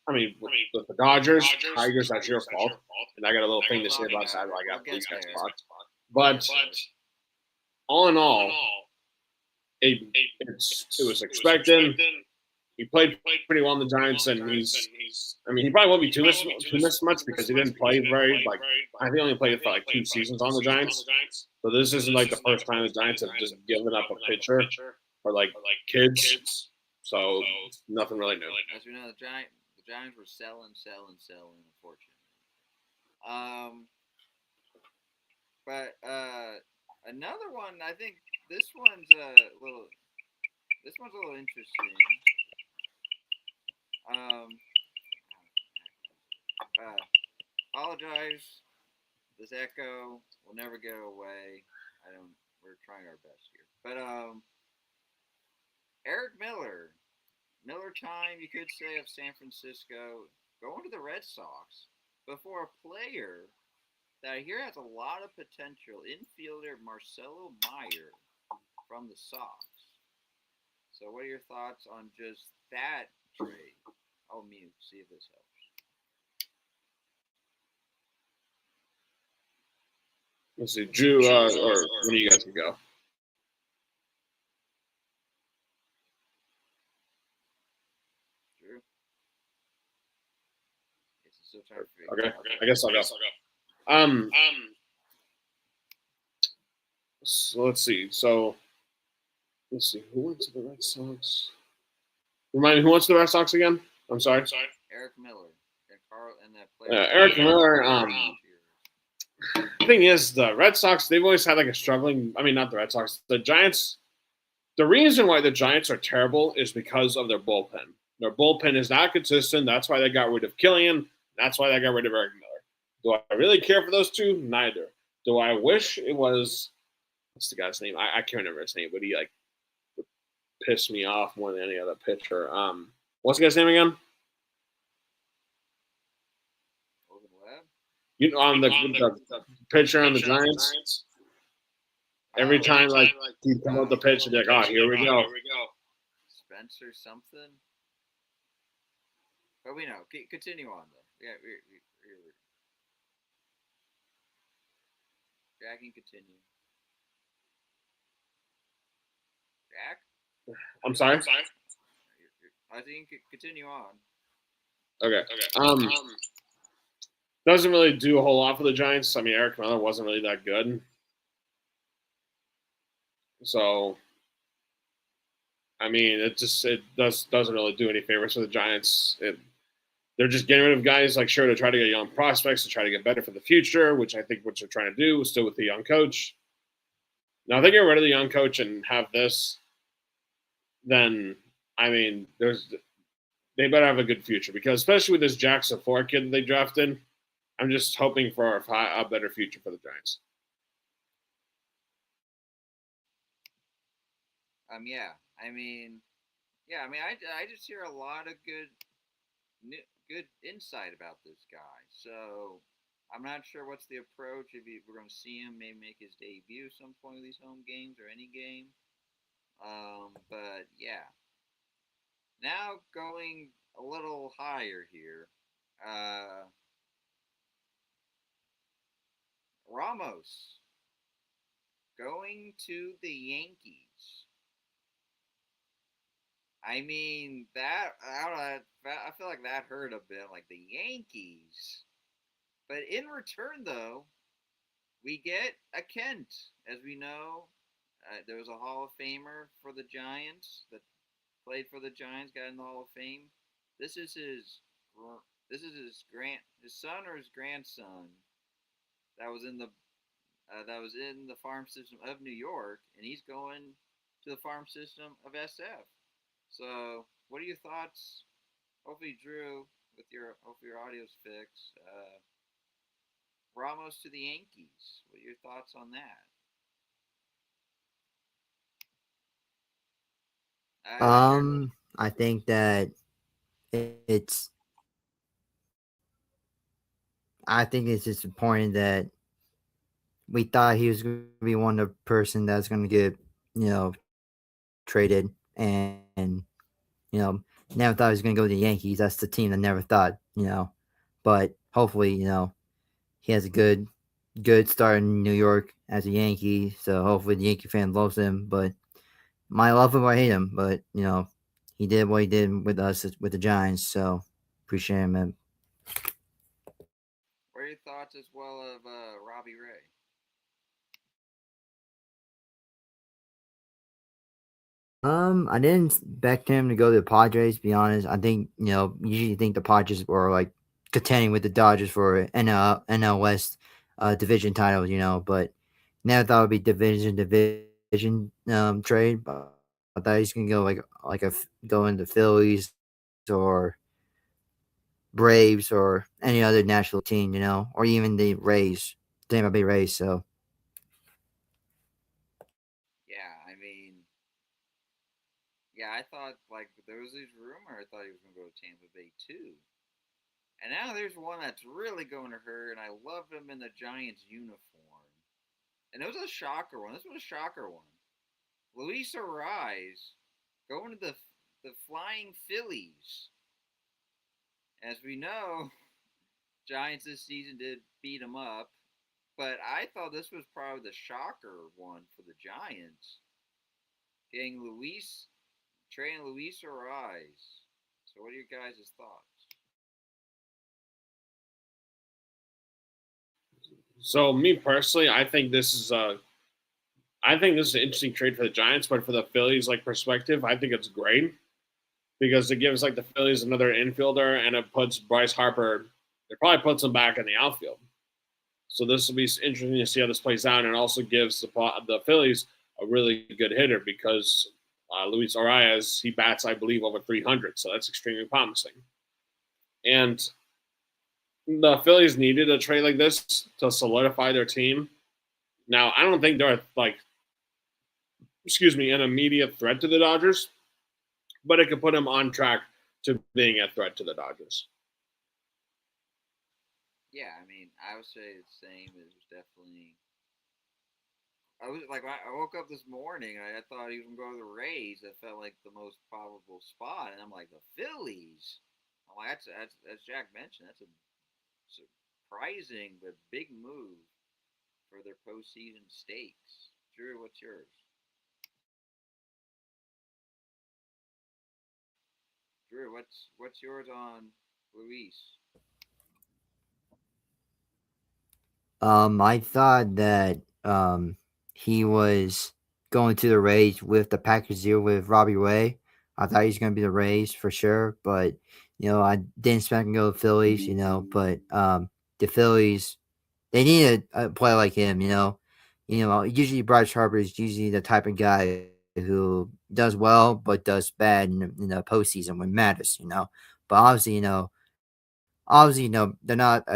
I mean, with the Dodgers. Tigers, that's your fault. And I got a little thing to say about that. I got these guys blocked. But all in all, it was expected. He played pretty well in the Giants, and he probably won't be too missed much because he didn't play I think he only played for 2 seasons on the Giants. So this isn't the first time the Giants have just given up a pitcher for kids. So nothing really new. As we know, the Giants were selling, unfortunately. But another one, I think this one's a little interesting. Apologize. This echo will never go away. We're trying our best here. But Eric Miller time, you could say, of San Francisco, going to the Red Sox, but for a player that I hear has a lot of potential, infielder Marcelo Meyer from the Sox. So what are your thoughts on just that trade? I'll mute, see if this helps. Let's see, Drew, or one of you guys can go. Drew? Okay, I guess I'll go. So let's see. Who went to the Red Sox? Remind me, who went to the Red Sox again? I'm sorry. Eric Miller and Carl and that player. Eric Miller. The thing is, the Red Sox, they've always had a struggling. I mean, not the Red Sox. The Giants. The reason why the Giants are terrible is because of their bullpen. Their bullpen is not consistent. That's why they got rid of Killian. That's why they got rid of Eric Miller. Do I really care for those two? Neither. Do I wish it was? What's the guy's name? I can't remember his name, but he would piss me off more than any other pitcher. What's the guy's name again? The pitcher on the Giants. Every time, like, he come up the pitch, and be like, oh, here we go. Spencer something. But we know. Continue on, though. Yeah, Jack can continue. Jack? I'm sorry? I think you can continue on. Okay. Doesn't really do a whole lot for the Giants. I mean, Eric Miller wasn't really that good. So, I mean, it doesn't really do any favors for the Giants. They're just getting rid of guys, like, sure, to try to get young prospects, to try to get better for the future, which I think what they're trying to do, still with the young coach. Now, if they get rid of the young coach and have this, then, I mean, they better have a good future, because especially with this Jackson 4 kid that they drafted, I'm just hoping for a better future for the Giants. I just hear a lot of good insight about this guy. So I'm not sure what's the approach. If we're going to see him maybe make his debut some point of these home games or any game. But yeah. Now going a little higher here. Ramos going to the Yankees. I mean, I feel like that hurt a bit, like the Yankees. But in return, though, we get a Kent. As we know, there was a Hall of Famer for the Giants that played for the Giants, got in the Hall of Fame. This is his son or his grandson that was in the farm system of New York, and he's going to the farm system of SF. So, what are your thoughts? Hopefully, Drew, hopefully your audio's fixed. Ramos to the Yankees. What are your thoughts on that? I think that it's. I think it's just important that we thought he was going to be one of the person that's going to get, traded, and never thought he was going to go to the Yankees. That's the team that never thought, but hopefully, he has a good start in New York as a Yankee. So hopefully the Yankee fan loves him, but might love him or hate him. But he did what he did with us with the Giants. So appreciate him. Man. What are your thoughts as well of Robbie Ray? I didn't expect him to go to the Padres. To be honest, I think usually think the Padres were like contending with the Dodgers for NL West division titles. But never thought it would be division trade. But I thought he's gonna go go into Phillies or Braves or any other national team, or even the Rays, Tampa Bay Rays. So I thought like there was this rumor. I thought he was going to go to Tampa Bay too. And now there's one that's really going to hurt, and I love him in the Giants uniform. And it was a shocker one. This was a shocker one. Luis Ariz going to the Flying Phillies. As we know, Giants this season did beat them up, but I thought this was probably the shocker one for the Giants. Getting trading Luis Ariz. So what are your guys' thoughts? So me personally, I think this is an interesting trade for the Giants, but for the Phillies perspective, I think it's great because it gives the Phillies another infielder, and it puts Bryce Harper. It probably puts him back in the outfield. So this will be interesting to see how this plays out, and it also gives the Phillies a really good hitter because Luis Arias, he bats, I believe, over 300, so that's extremely promising. And the Phillies needed a trade like this to solidify their team. Now, I don't think they're an immediate threat to the Dodgers, but it could put them on track to being a threat to the Dodgers. Yeah, I mean, I would say the same. It was definitely I was like, I woke up this morning. I thought he was gonna go to the Rays. That felt like the most probable spot, and I'm like, the Phillies. I'm like, that's Jack mentioned. That's a surprising but big move for their postseason stakes. Drew, what's yours? Drew, what's yours on Luis? I thought that he was going to the Rays with the Packers deal with Robbie Ray. I thought he was going to be the Rays for sure, but I didn't expect him to go to the Phillies. But the Phillies they need a player like him. Usually Bryce Harper is usually the type of guy who does well but does bad in the postseason when it matters. But they're not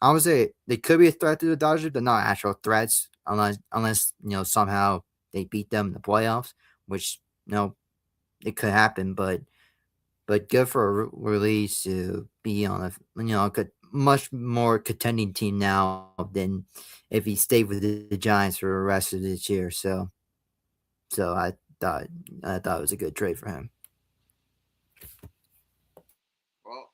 I would say they could be a threat to the Dodgers, but not actual threats unless somehow they beat them in the playoffs, which it could happen. But good for a release to be on a much more contending team now than if he stayed with the Giants for the rest of this year. So thought I thought it was a good trade for him. Well,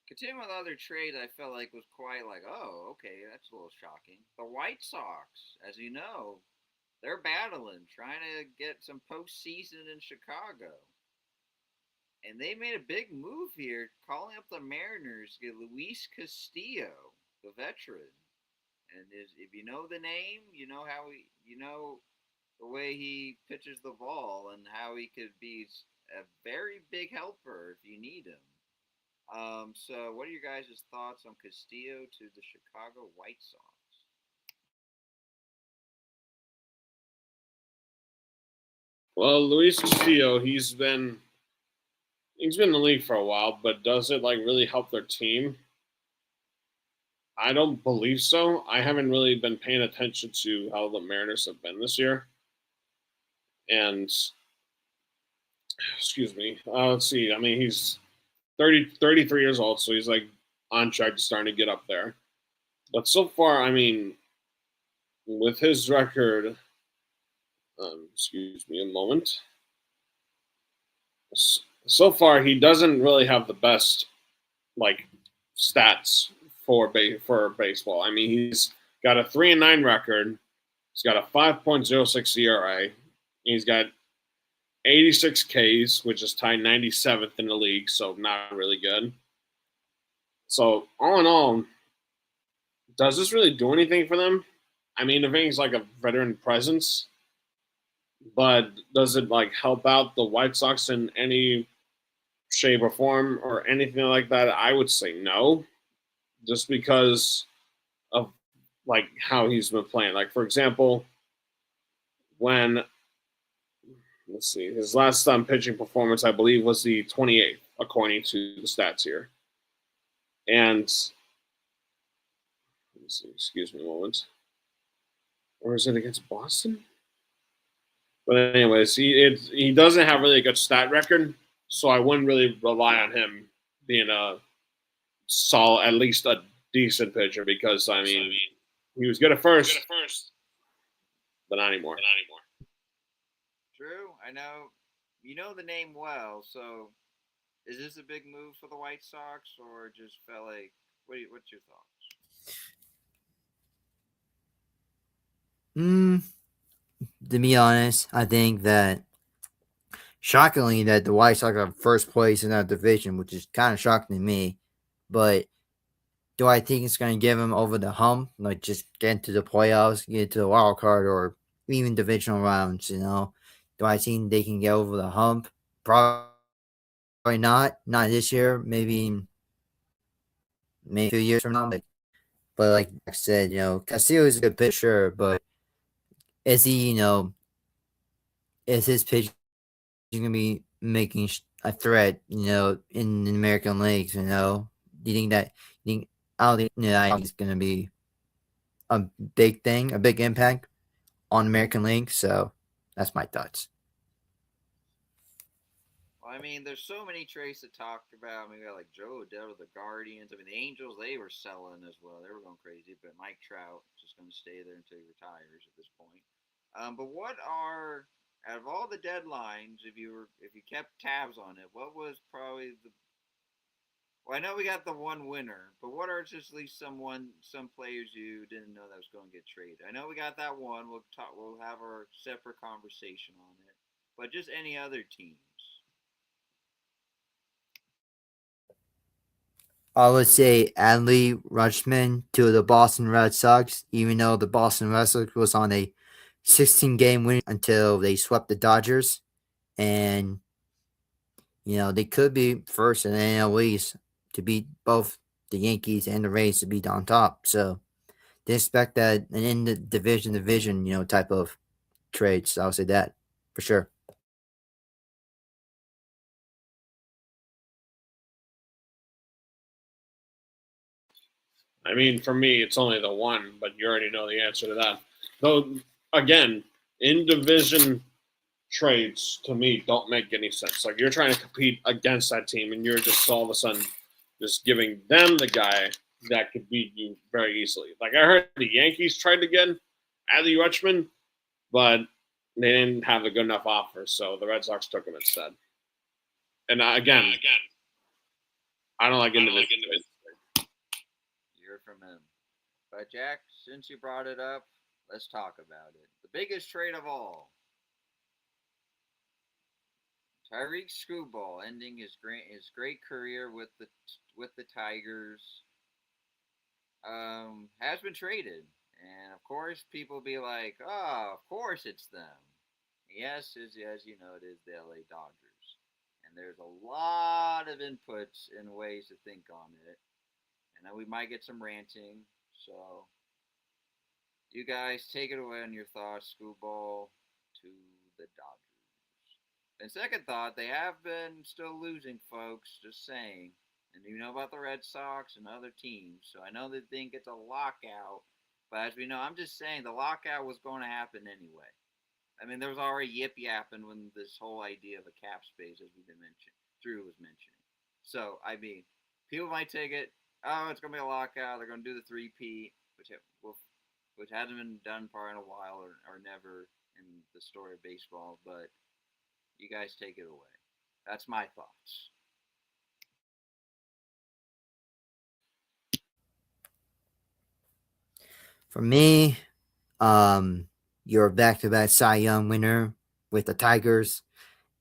continuing with other trades, I felt like was quite like, oh, okay, that's a little shocking. The White Sox, as you know, they're battling, trying to get some postseason in Chicago. And they made a big move here, calling up the Mariners to get Luis Castillo, the veteran. And if you know the name, you know the way he pitches the ball and how he could be a very big helper if you need him. So, what are your guys' thoughts on Castillo to the Chicago White Sox? Well, Luis Castillo, he's been in the league for a while, but does it like really help their team? I don't believe so. I haven't really been paying attention to how the Mariners have been this year. And excuse me. Let's see. I mean, he's 33 years old, so he's like on track to starting to get up there. But so far, I mean, with his record, excuse me a moment. So far, he doesn't really have the best like stats for baseball. I mean, he's got a 3-9 record. He's got a 5.06 ERA. He's got 86 Ks, which is tied 97th in the league, so not really good. So all in all, does this really do anything for them? I mean, the thing's like a veteran presence, but does it like help out the White Sox in any shape or form or anything like that? I would say no, just because of like how he's been playing. Like for example, when let's see, his last pitching performance, I believe, was the 28th, according to the stats here. And let's see, excuse me a moment, or is it against Boston? But anyways, he doesn't have really a good stat record, so I wouldn't really rely on him being a solid, at least a decent pitcher, because I mean he was good at first, but not anymore. Drew, I know you know the name well, so is this a big move for the White Sox, or just felt like what's your thoughts? Mm, to be honest, I think that shockingly that the White Sox are first place in that division, which is kind of shocking to me. But do I think it's going to give them over the hump, like just get into the playoffs, get into the wild card, or even divisional rounds? Do I think they can get over the hump? Probably not. Not this year. Maybe a few years from now. But like I said, Castillo is a good pitcher, but is he? Is his pitch going to be making a threat? In the American leagues. Do you think that? You think I don't think I think it's going to be a big thing, a big impact on American League. So that's my thoughts. Well, I mean, there's so many trades to talk about. I mean, we got like Joe Odell, the Guardians. I mean, the Angels, they were selling as well. They were going crazy. But Mike Trout just going to stay there until he retires at this point. But what are out of all the deadlines, if you kept tabs on it, what was probably the well, I know we got the one winner, but what are just at least some players you didn't know that was going to get traded? I know we got that one. We'll talk. We'll have our separate conversation on it. But just any other teams. I would say Adley Rutschman to the Boston Red Sox, even though the Boston Red Sox was on a 16-game winning streak until they swept the Dodgers. And, they could be first in the NL East to beat both the Yankees and the Rays to be on top. So they expect that an in the division, type of trade. So I'll say that for sure. I mean, for me, it's only the one, but you already know the answer to that. Though, again, in division trades to me don't make any sense. Like you're trying to compete against that team, and you're just all of a sudden just giving them the guy that could beat you very easily. Like I heard the Yankees tried to get Adley Rutschman, but they didn't have a good enough offer, so the Red Sox took him instead. And again, I don't like individual. You heard from him. But Jack, since you brought it up, let's talk about it. The biggest trade of all. Tyreek Screwball ending his great career with the Tigers has been traded, and of course people be like, "Oh, of course it's them." Yes, as you know, it is the LA Dodgers, and there's a lot of inputs and ways to think on it, and then we might get some ranting. So you guys take it away on your thoughts, Screwball to the Dodgers. And second thought, they have been still losing, folks. Just saying. And you know about the Red Sox and other teams, so I know they think it's a lockout. But as we know, I'm just saying the lockout was going to happen anyway. I mean, there was already yip yapping when this whole idea of a cap space, as we've been mentioning, Drew was mentioning. So I mean, people might take it. Oh, it's going to be a lockout. They're going to do the three-peat, which hasn't been done for in a while or never in the story of baseball. But you guys take it away. That's my thoughts. For me, you're back-to-back Cy Young winner with the Tigers,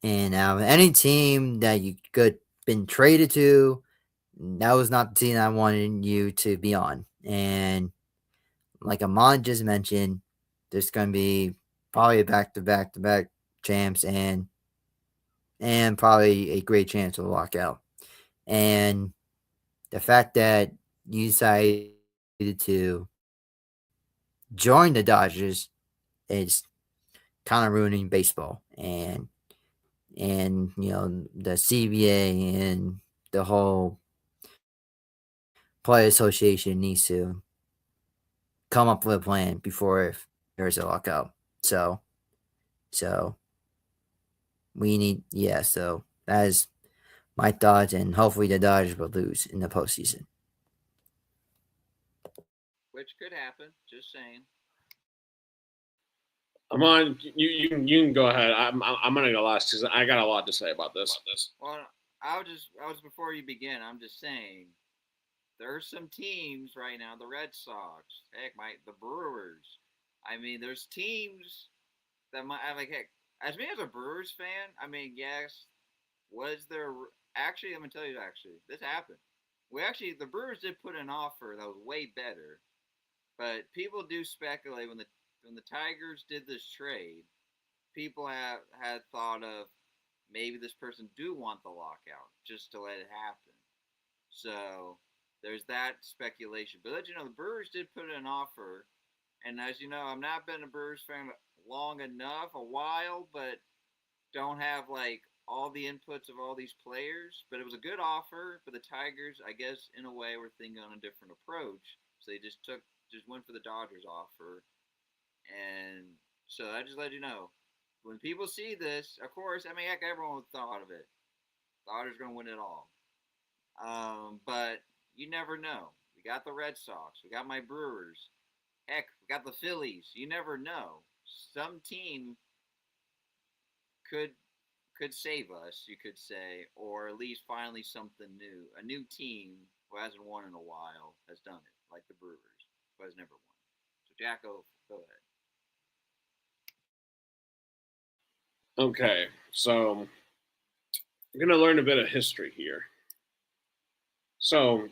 and any team that you could been traded to, that was not the team I wanted you to be on. And like Amon just mentioned, there's going to be probably a back-to-back-to-back champs and probably a great chance of a lockout. And the fact that you decided to join the Dodgers is kind of ruining baseball, and the CBA and the whole play association needs to come up with a plan before if there's a lockout. So we need, yeah. So that is my thoughts, and hopefully the Dodgers will lose in the postseason. Which could happen. Just saying. I'm on. You can go ahead. I'm gonna go last because I got a lot to say about this. Well, I was before you begin. I'm just saying there's some teams right now. The Red Sox, heck, the Brewers. I mean, there's teams that might. I like heck. As me as a Brewers fan, I mean, yes, was there actually? I'm gonna tell you actually, this happened. We actually the Brewers did put an offer that was way better, but people do speculate when the Tigers did this trade, people have had thought of maybe this person do want the lockout just to let it happen. So there's that speculation. But let you know, the Brewers did put in an offer, and as you know, I've not been a Brewers fan long enough, a while, but don't have like all the inputs of all these players. But it was a good offer. But the Tigers, I guess, in a way, were thinking on a different approach. So they just went for the Dodgers offer, and so I just let you know. When people see this, of course, I mean, heck, everyone thought of it. Dodgers going to win it all. But you never know. We got the Red Sox. We got my Brewers. Heck, we got the Phillies. You never know. some team could save us, you could say, or at least finally something new. A new team who hasn't won in a while has done it, like the Brewers, who has never won. So Jacko, go ahead. Okay, so we're going to learn a bit of history here. So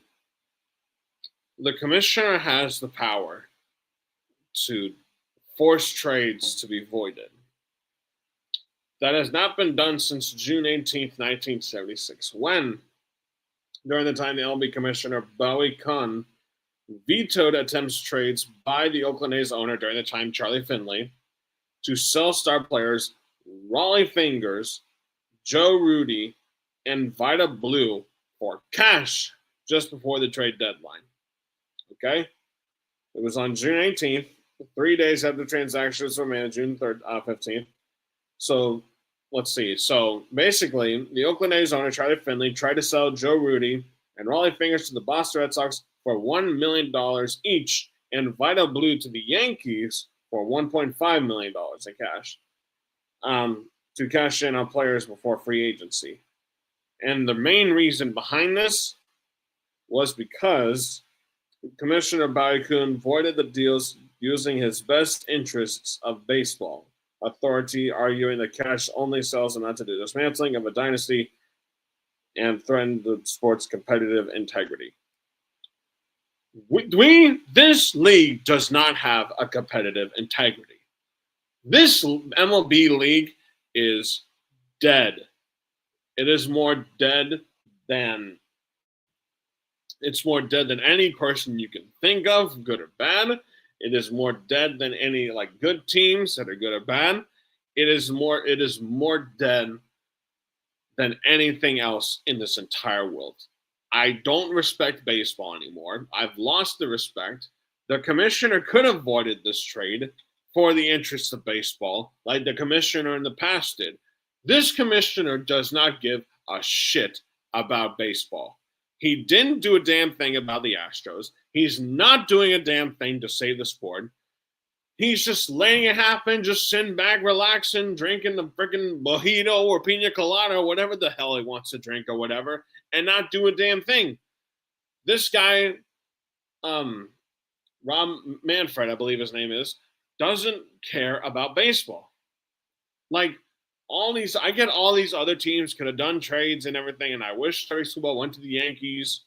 the commissioner has the power to force trades to be voided. That has not been done since June 18th, 1976, when, during the time the MLB commissioner Bowie Kuhn vetoed attempts trades by the Oakland A's owner during the time, Charlie Finley, to sell star players Raleigh Fingers, Joe Rudi, and Vida Blue for cash just before the trade deadline. Okay? It was on June 18th, 3 days after the transactions were made, June 3rd, 15th. So let's see. So basically, the Oakland A's owner, Charlie Finley, tried to sell Joe Rudi and Raleigh Fingers to the Boston Red Sox for $1 million each, and Vida Blue to the Yankees for $1.5 million in cash to cash in on players before free agency. And the main reason behind this was because Commissioner Bowie Kuhn voided the deals using his best interests of baseball authority, arguing that cash only sells enough to do dismantling of a dynasty and threatened the sport's competitive integrity. This league does not have a competitive integrity. This MLB league is dead. It is more dead than any person you can think of, good or bad. It is more dead than any like good teams that are good or bad. It is more dead than anything else in this entire world. I don't respect baseball anymore. I've lost the respect. The commissioner could have voided this trade for the interests of baseball, like the commissioner in the past did. This commissioner does not give a shit about baseball. He didn't do a damn thing about the Astros. He's not doing a damn thing to save the sport. He's just letting it happen, just sitting back, relaxing, drinking the freaking mojito or pina colada or whatever the hell he wants to drink or whatever, and not do a damn thing. This guy, Rob Manfred, I believe his name is, doesn't care about baseball. Like, I get all these other teams could have done trades and everything, and I wish Terry Scuball went to the Yankees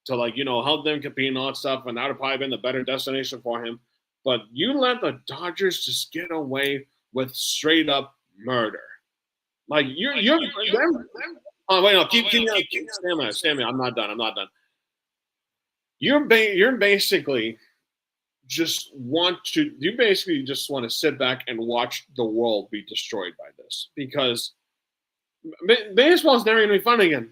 to, help them compete and all that stuff, and that would have probably been the better destination for him. But you let the Dodgers just get away with straight up murder. Oh wait, no, keep stand me. I'm not done. You basically just want to sit back and watch the world be destroyed by this, because baseball's never going to be fun again.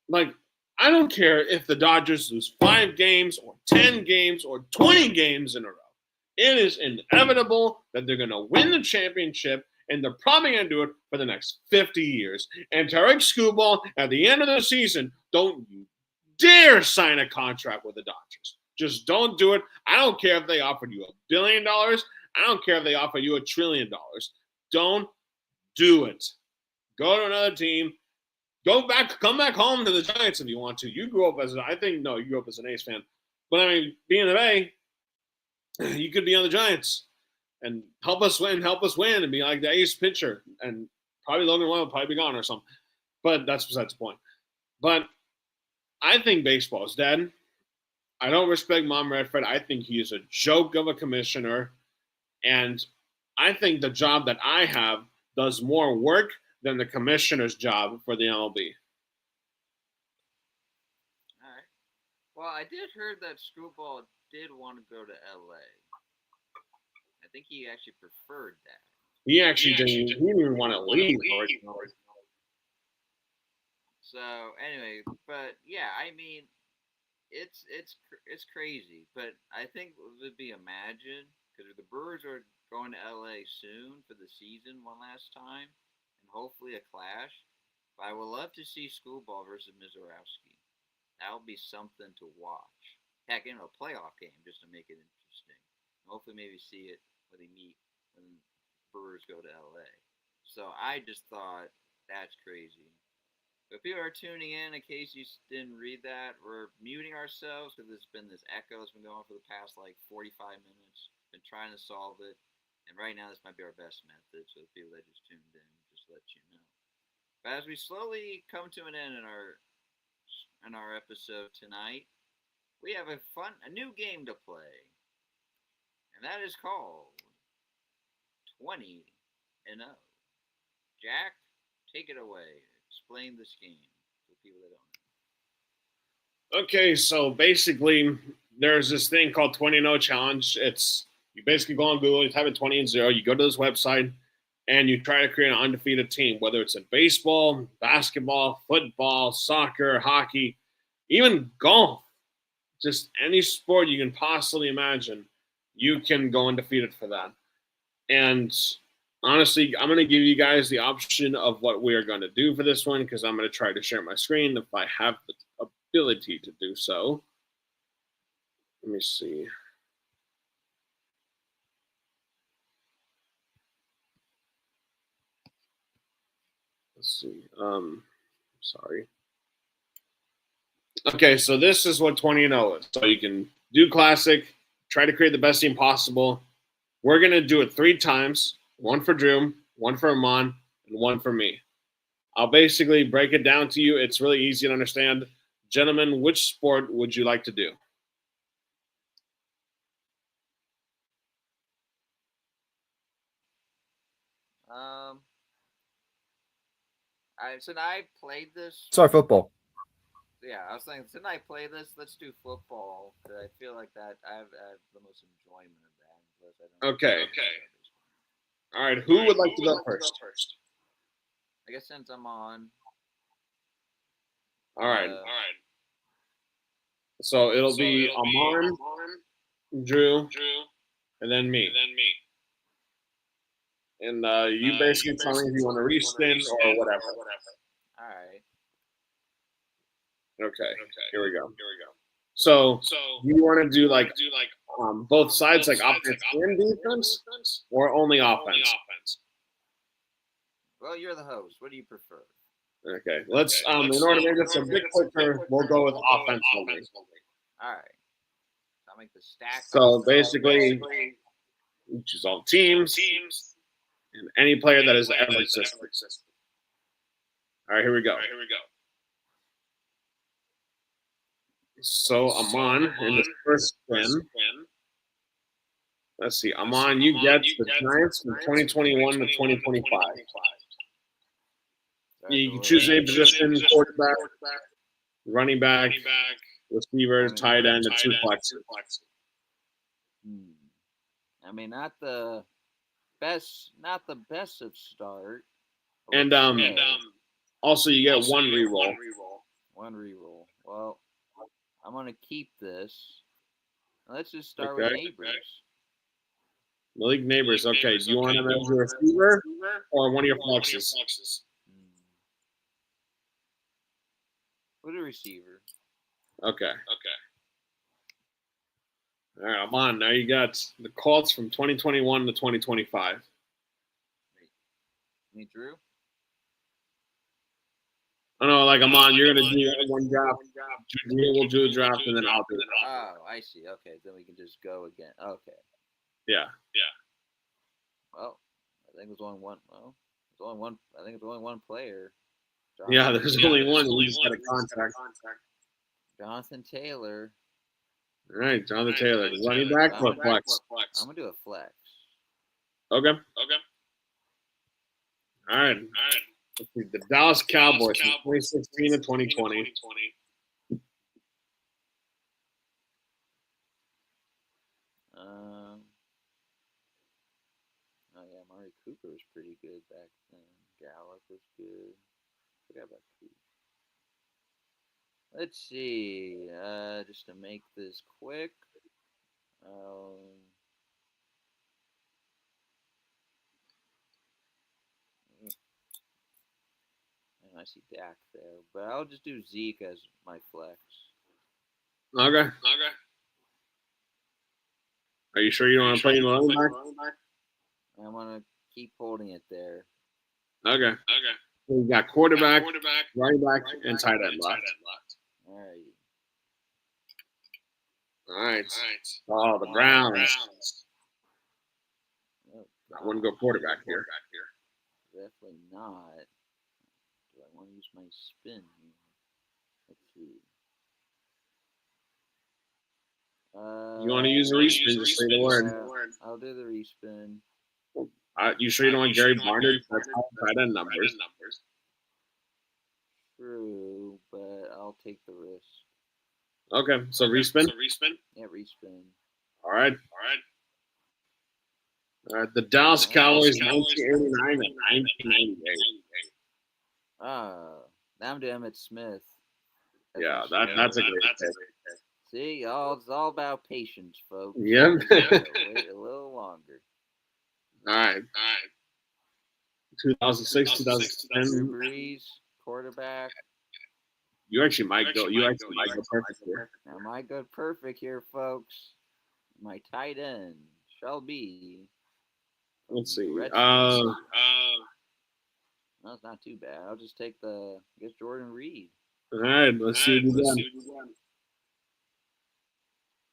Like, I don't care if the Dodgers lose 5 games or 10 games or 20 games in a row. It is inevitable that they're going to win the championship, and they're probably going to do it for the next 50 years. And Tarek Skubal, at the end of the season, don't you dare sign a contract with the Dodgers. Just don't do it. I don't care if they offered you $1 billion. I don't care if they offer you $1 trillion. Don't do it. Go to another team. Come back home to the Giants if you want to. You grew up as an A's fan. But I mean, being a Bay, you could be on the Giants and help us win, and be like the ace pitcher. And probably Logan Will will probably be gone or something. But that's besides the point. But I think baseball is dead. I don't respect Mom Redford. I think he is a joke of a commissioner. And I think the job that I have does more work than the commissioner's job for the MLB. All right. Well, I did hear that Screwball did want to go to LA. I think he actually preferred that. He didn't even want to leave. So anyway, but yeah, I mean, it's crazy. But I think it would be Imagine, because the Brewers are going to LA soon for the season one last time, and hopefully a clash. But I would love to see Schoolball versus Mizorowski. That would be something to watch. Heck, a playoff game just to make it interesting. Hopefully, maybe see it when they meet Brewers go to LA. So I just thought that's crazy. If people are tuning in case you didn't read that, we're muting ourselves because there's been this echo that's been going for the past like 45 minutes. Been trying to solve it, and right now this might be our best method. So the people that just tuned in, just let you know. But as we slowly come to an end in our episode tonight, we have a new game to play, and that is called 20 and 0. Jack, take it away. Explain this game to people that don't know. Okay, so basically, there's this thing called 20-0 challenge. It's you basically go on Google, you type in 20-0, you go to this website, and you try to create an undefeated team, whether it's in baseball, basketball, football, soccer, hockey, even golf. Just any sport you can possibly imagine, you can go undefeated for that. And honestly, I'm going to give you guys the option of what we are going to do for this one because I'm going to try to share my screen if I have the ability to do so. Let me see. Let's see. Sorry. Okay, so this is what 20-0 is. So you can do classic, try to create the best team possible. We're going to do it 3 times, one for Drew, one for Amon, and one for me. I'll basically break it down to you. It's really easy to understand. Gentlemen, which sport would you like to do? Since I played this, Sorry, football. yeah, I was saying since I play this, let's do football. Cause I feel like that I have the most enjoyment of that. Plus, I don't Okay. All right, who would like to go first? I guess since I'm on. All right. So it'll be Amon, Drew, and then me. And you basically tell me if you want to respin or whatever. All right. Okay. Here we go. So you want to do like both sides, like offense and defense, or only offense? Well, you're the host. What do you prefer? Okay. Let's in order to make this a bit quicker, we'll go with offense only. All right. So I'll make the stack. So basically, you choose all teams and any player that has ever existed. All right, here we go. So Amon in the first spin. Let's see, Amon, you get the Giants from 2021 to 2025. You can choose any position: quarterback, running back, receiver, tight end, and 2 flexes. I mean, not the best of start. And also you get one reroll. One reroll. Well, I'm gonna keep this. Let's just start with neighbors. Malik Neighbors. Okay, do you want him as your receiver or one of your flexes? Put a receiver. Okay. All right, I'm on. Now you got the Colts from 2021 to 2025. Me, Drew? Oh, no, like I'm on. You're going to do one draft. We'll do a draft, and then I'll do it. Oh, I see. Okay, then we can just go again. Okay. Yeah. Well, I think there's only one. Well, there's only one. I think it's only one player. Yeah, there's only one. We just got a contract. Jonathan Taylor. All right, Jonathan Taylor. Running back or flex? I'm going to do a flex. Okay. All right. Let's see, the Dallas Cowboys from 2016 to 2020. Oh yeah, Mari Cooper was pretty good back then. Gallup was good. Forgot about Cooper. Let's see. Just to make this quick. I see Dak there, but I'll just do Zeke as my flex. Okay. Are you sure you don't want to play in the running back? I want to keep holding it there. Okay. We got quarterback, running back, and tight end left. All right. All right. Oh, the Browns. Oh, I wouldn't go quarterback here. definitely not. Do I want to use my spin here? Let's see. You want to use a respin? Just say the word. I'll do the respin. You sure you don't want Gary Barnard? That's how tight end numbers. True, but I'll take the risk. Okay, so respin. Yeah, respin. All right. The Dallas Cowboys, 1989 and 1998. Now I'm to Emmett Smith. Yeah, that's a great pick. See, it's all about patience, folks. Yeah. Wait a little longer. All right. 2006, 2010. Drew Brees, quarterback. You actually might go perfect here. Now my good perfect here, folks. My tight end shall be. Let's see. That's not too bad. I'll just take Jordan Reed. All right, let's see what you got.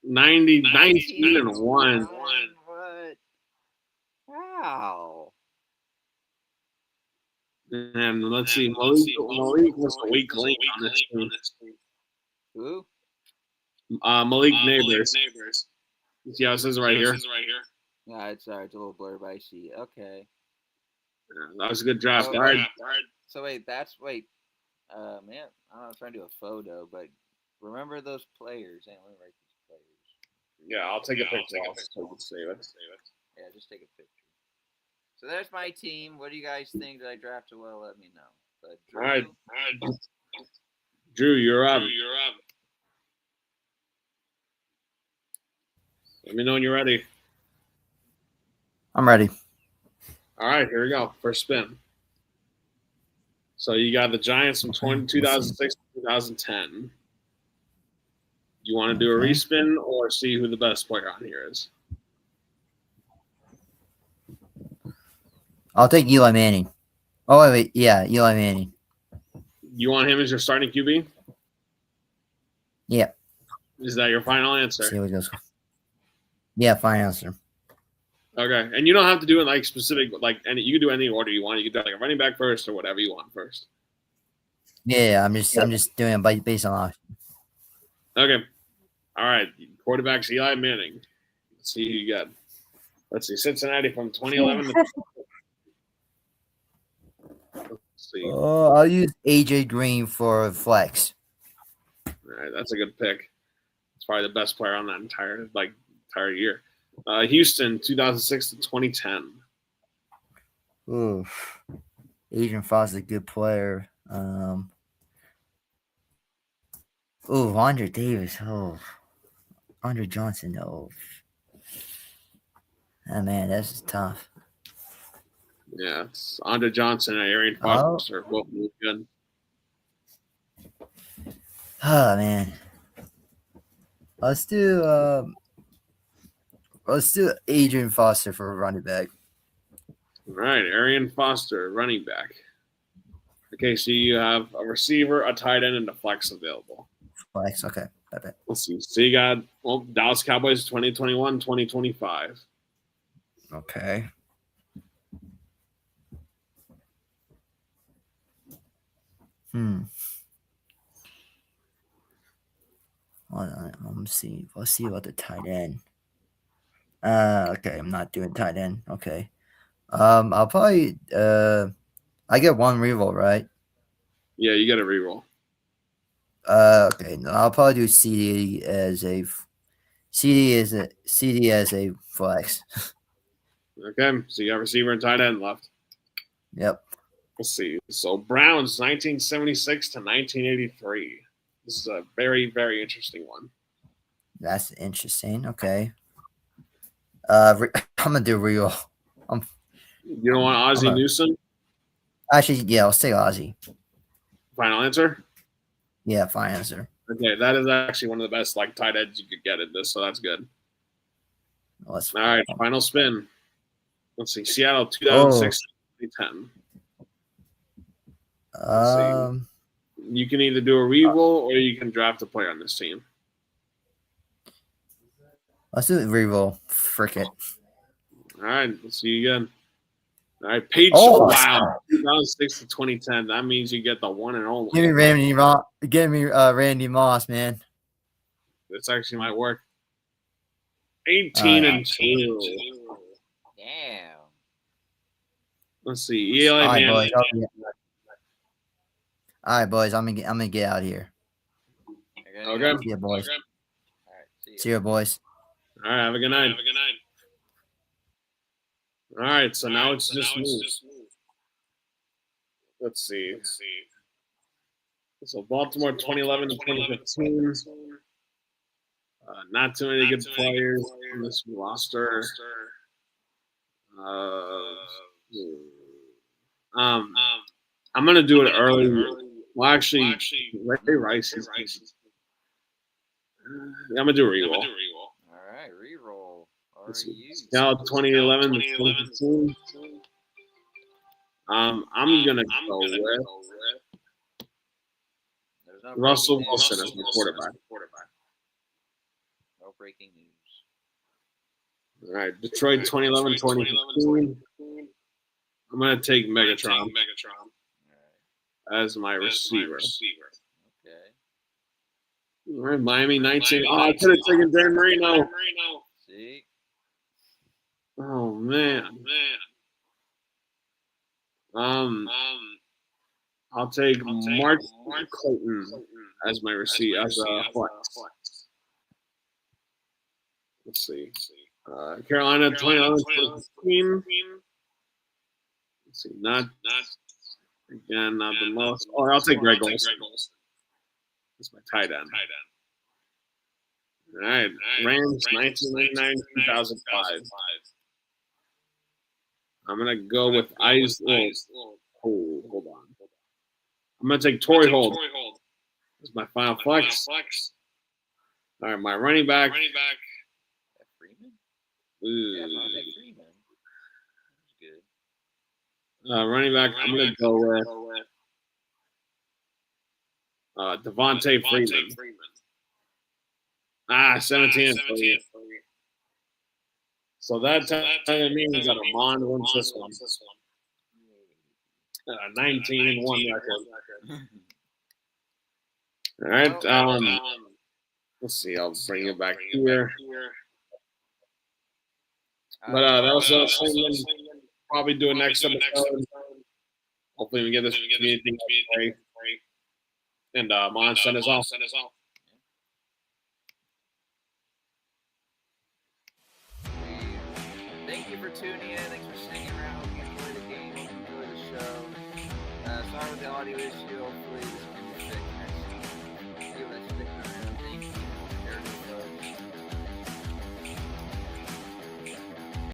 19 and 1. What? Wow. And let's see. Malik was the weak link on this team. Who? Malik Neighbors. Yeah, it says right here. Yeah, it's a little blurb. I see. Okay. Yeah, that was a good draft. Oh, All right. So man, I'm trying to do a photo, but remember those players. Let me write these players. Yeah, I'll take a picture. I'll save it. Yeah, just take a picture. So there's my team. What do you guys think? Did I draft it well? Let me know. But Drew, all right. Drew, you're up. Let me know when you're ready. I'm ready. All right, here we go. First spin. So you got the Giants from 2006 to 2010. You want to do a respin or see who the best player on here is? I'll take Eli Manning. Oh, wait. Yeah, Eli Manning. You want him as your starting QB? Yeah. Is that your final answer? See how it goes. Yeah, final answer. Okay, and you don't have to do it like specific, you can do any order you want. You can do like a running back first or whatever you want first. Yeah, I'm just doing it based on option. Okay, all right. Quarterback's Eli Manning. Let's see who you got. Let's see, Cincinnati from 2011 to. Let's see. Oh, I'll use AJ Green for flex. All right, that's a good pick. It's probably the best player on that entire year. Houston, 2006 to 2010. Oof. Adrian Foss is a good player. Andre Davis. Oh, Andre Johnson. Oh, man, this is tough. Yeah, it's Andre Johnson and Arian Fox are both really good. Oh, man. Let's do Adrian Foster for a running back. All right, Arian Foster, running back. Okay, so you have a receiver, a tight end, and a flex available. Flex, okay. Okay. Let's see. So you got Dallas Cowboys 2021, 2025. Okay. Hold on. Let's see. Let's see about the tight end. Okay, I'm not doing tight end. Okay. I'll probably I get one reroll, right? Yeah, you got a reroll. Okay. No, I'll probably do CD as a flex. Okay, so you got receiver and tight end left. Yep. Let's see. So Browns 1976 to 1983. This is a very, very interesting one. That's interesting. Okay. I'm gonna do reroll. You don't want Ozzie Newsome? Actually, yeah, I'll say Ozzie. Final answer? Yeah, final answer. Okay, that is actually one of the best tight ends you could get in this, so that's good. All right, final spin. Let's see. Seattle 2006 2010. Let's see. You can either do a reroll or you can draft a player on this team. Let's do the reroll. Frick it. All right. Let's see you again. All right. Page. Oh, wow. 2006 to 2010. That means you get the one and only. Give me Randy Moss, man. This actually might work. 18 and 2. Damn. Let's see. Eli All right, Manning. boys. All right, boys. I'm gonna get out of here. Okay. See ya, boys. All right, See ya, boys. All right. Have a good night. All right. So now it's just me. Let's see. So Baltimore 2011 to 2015. Not too many good players on this roster. I'm gonna do it early. Well, actually, Ray Rice. I'm gonna do a reroll. All right, reroll. Now 2011 to 2015. I'm gonna go with Russell Wilson as my quarterback. No breaking news. All right, Detroit 2011-2015. I'm going to take Megatron as my receiver. Okay. All right, Miami 19. Oh, I could have taken Dan Marino. See? Oh, man. I'll take Mark Clayton as my receiver, as a flex. Let's see. Carolina 2011-2015. Let's see. Not the most. Oh, I'll take Greg Olsen. That's my tight end. All right. Rams 1999-2005. I'm going to go with Isaac. Oh, hold on. I'm going to take Torrey Holt. That's my final flex. All right, my running back. Freeman? Ooh. Freeman. That's good. Running back, I'm going to go with Devontae Freeman. 17 and 3. So that means that Amon wins this one. 19 and 1 record. All right. Let's see. I'll bring it back here. But that was something probably do a next episode. Hopefully we get this community thing. And Mon send us off. Thank you for tuning in. Thanks for sticking around. Enjoy the game. Enjoy the show. Sorry with the audio issue. Hopefully this can be fixed next week. Give it a stick around.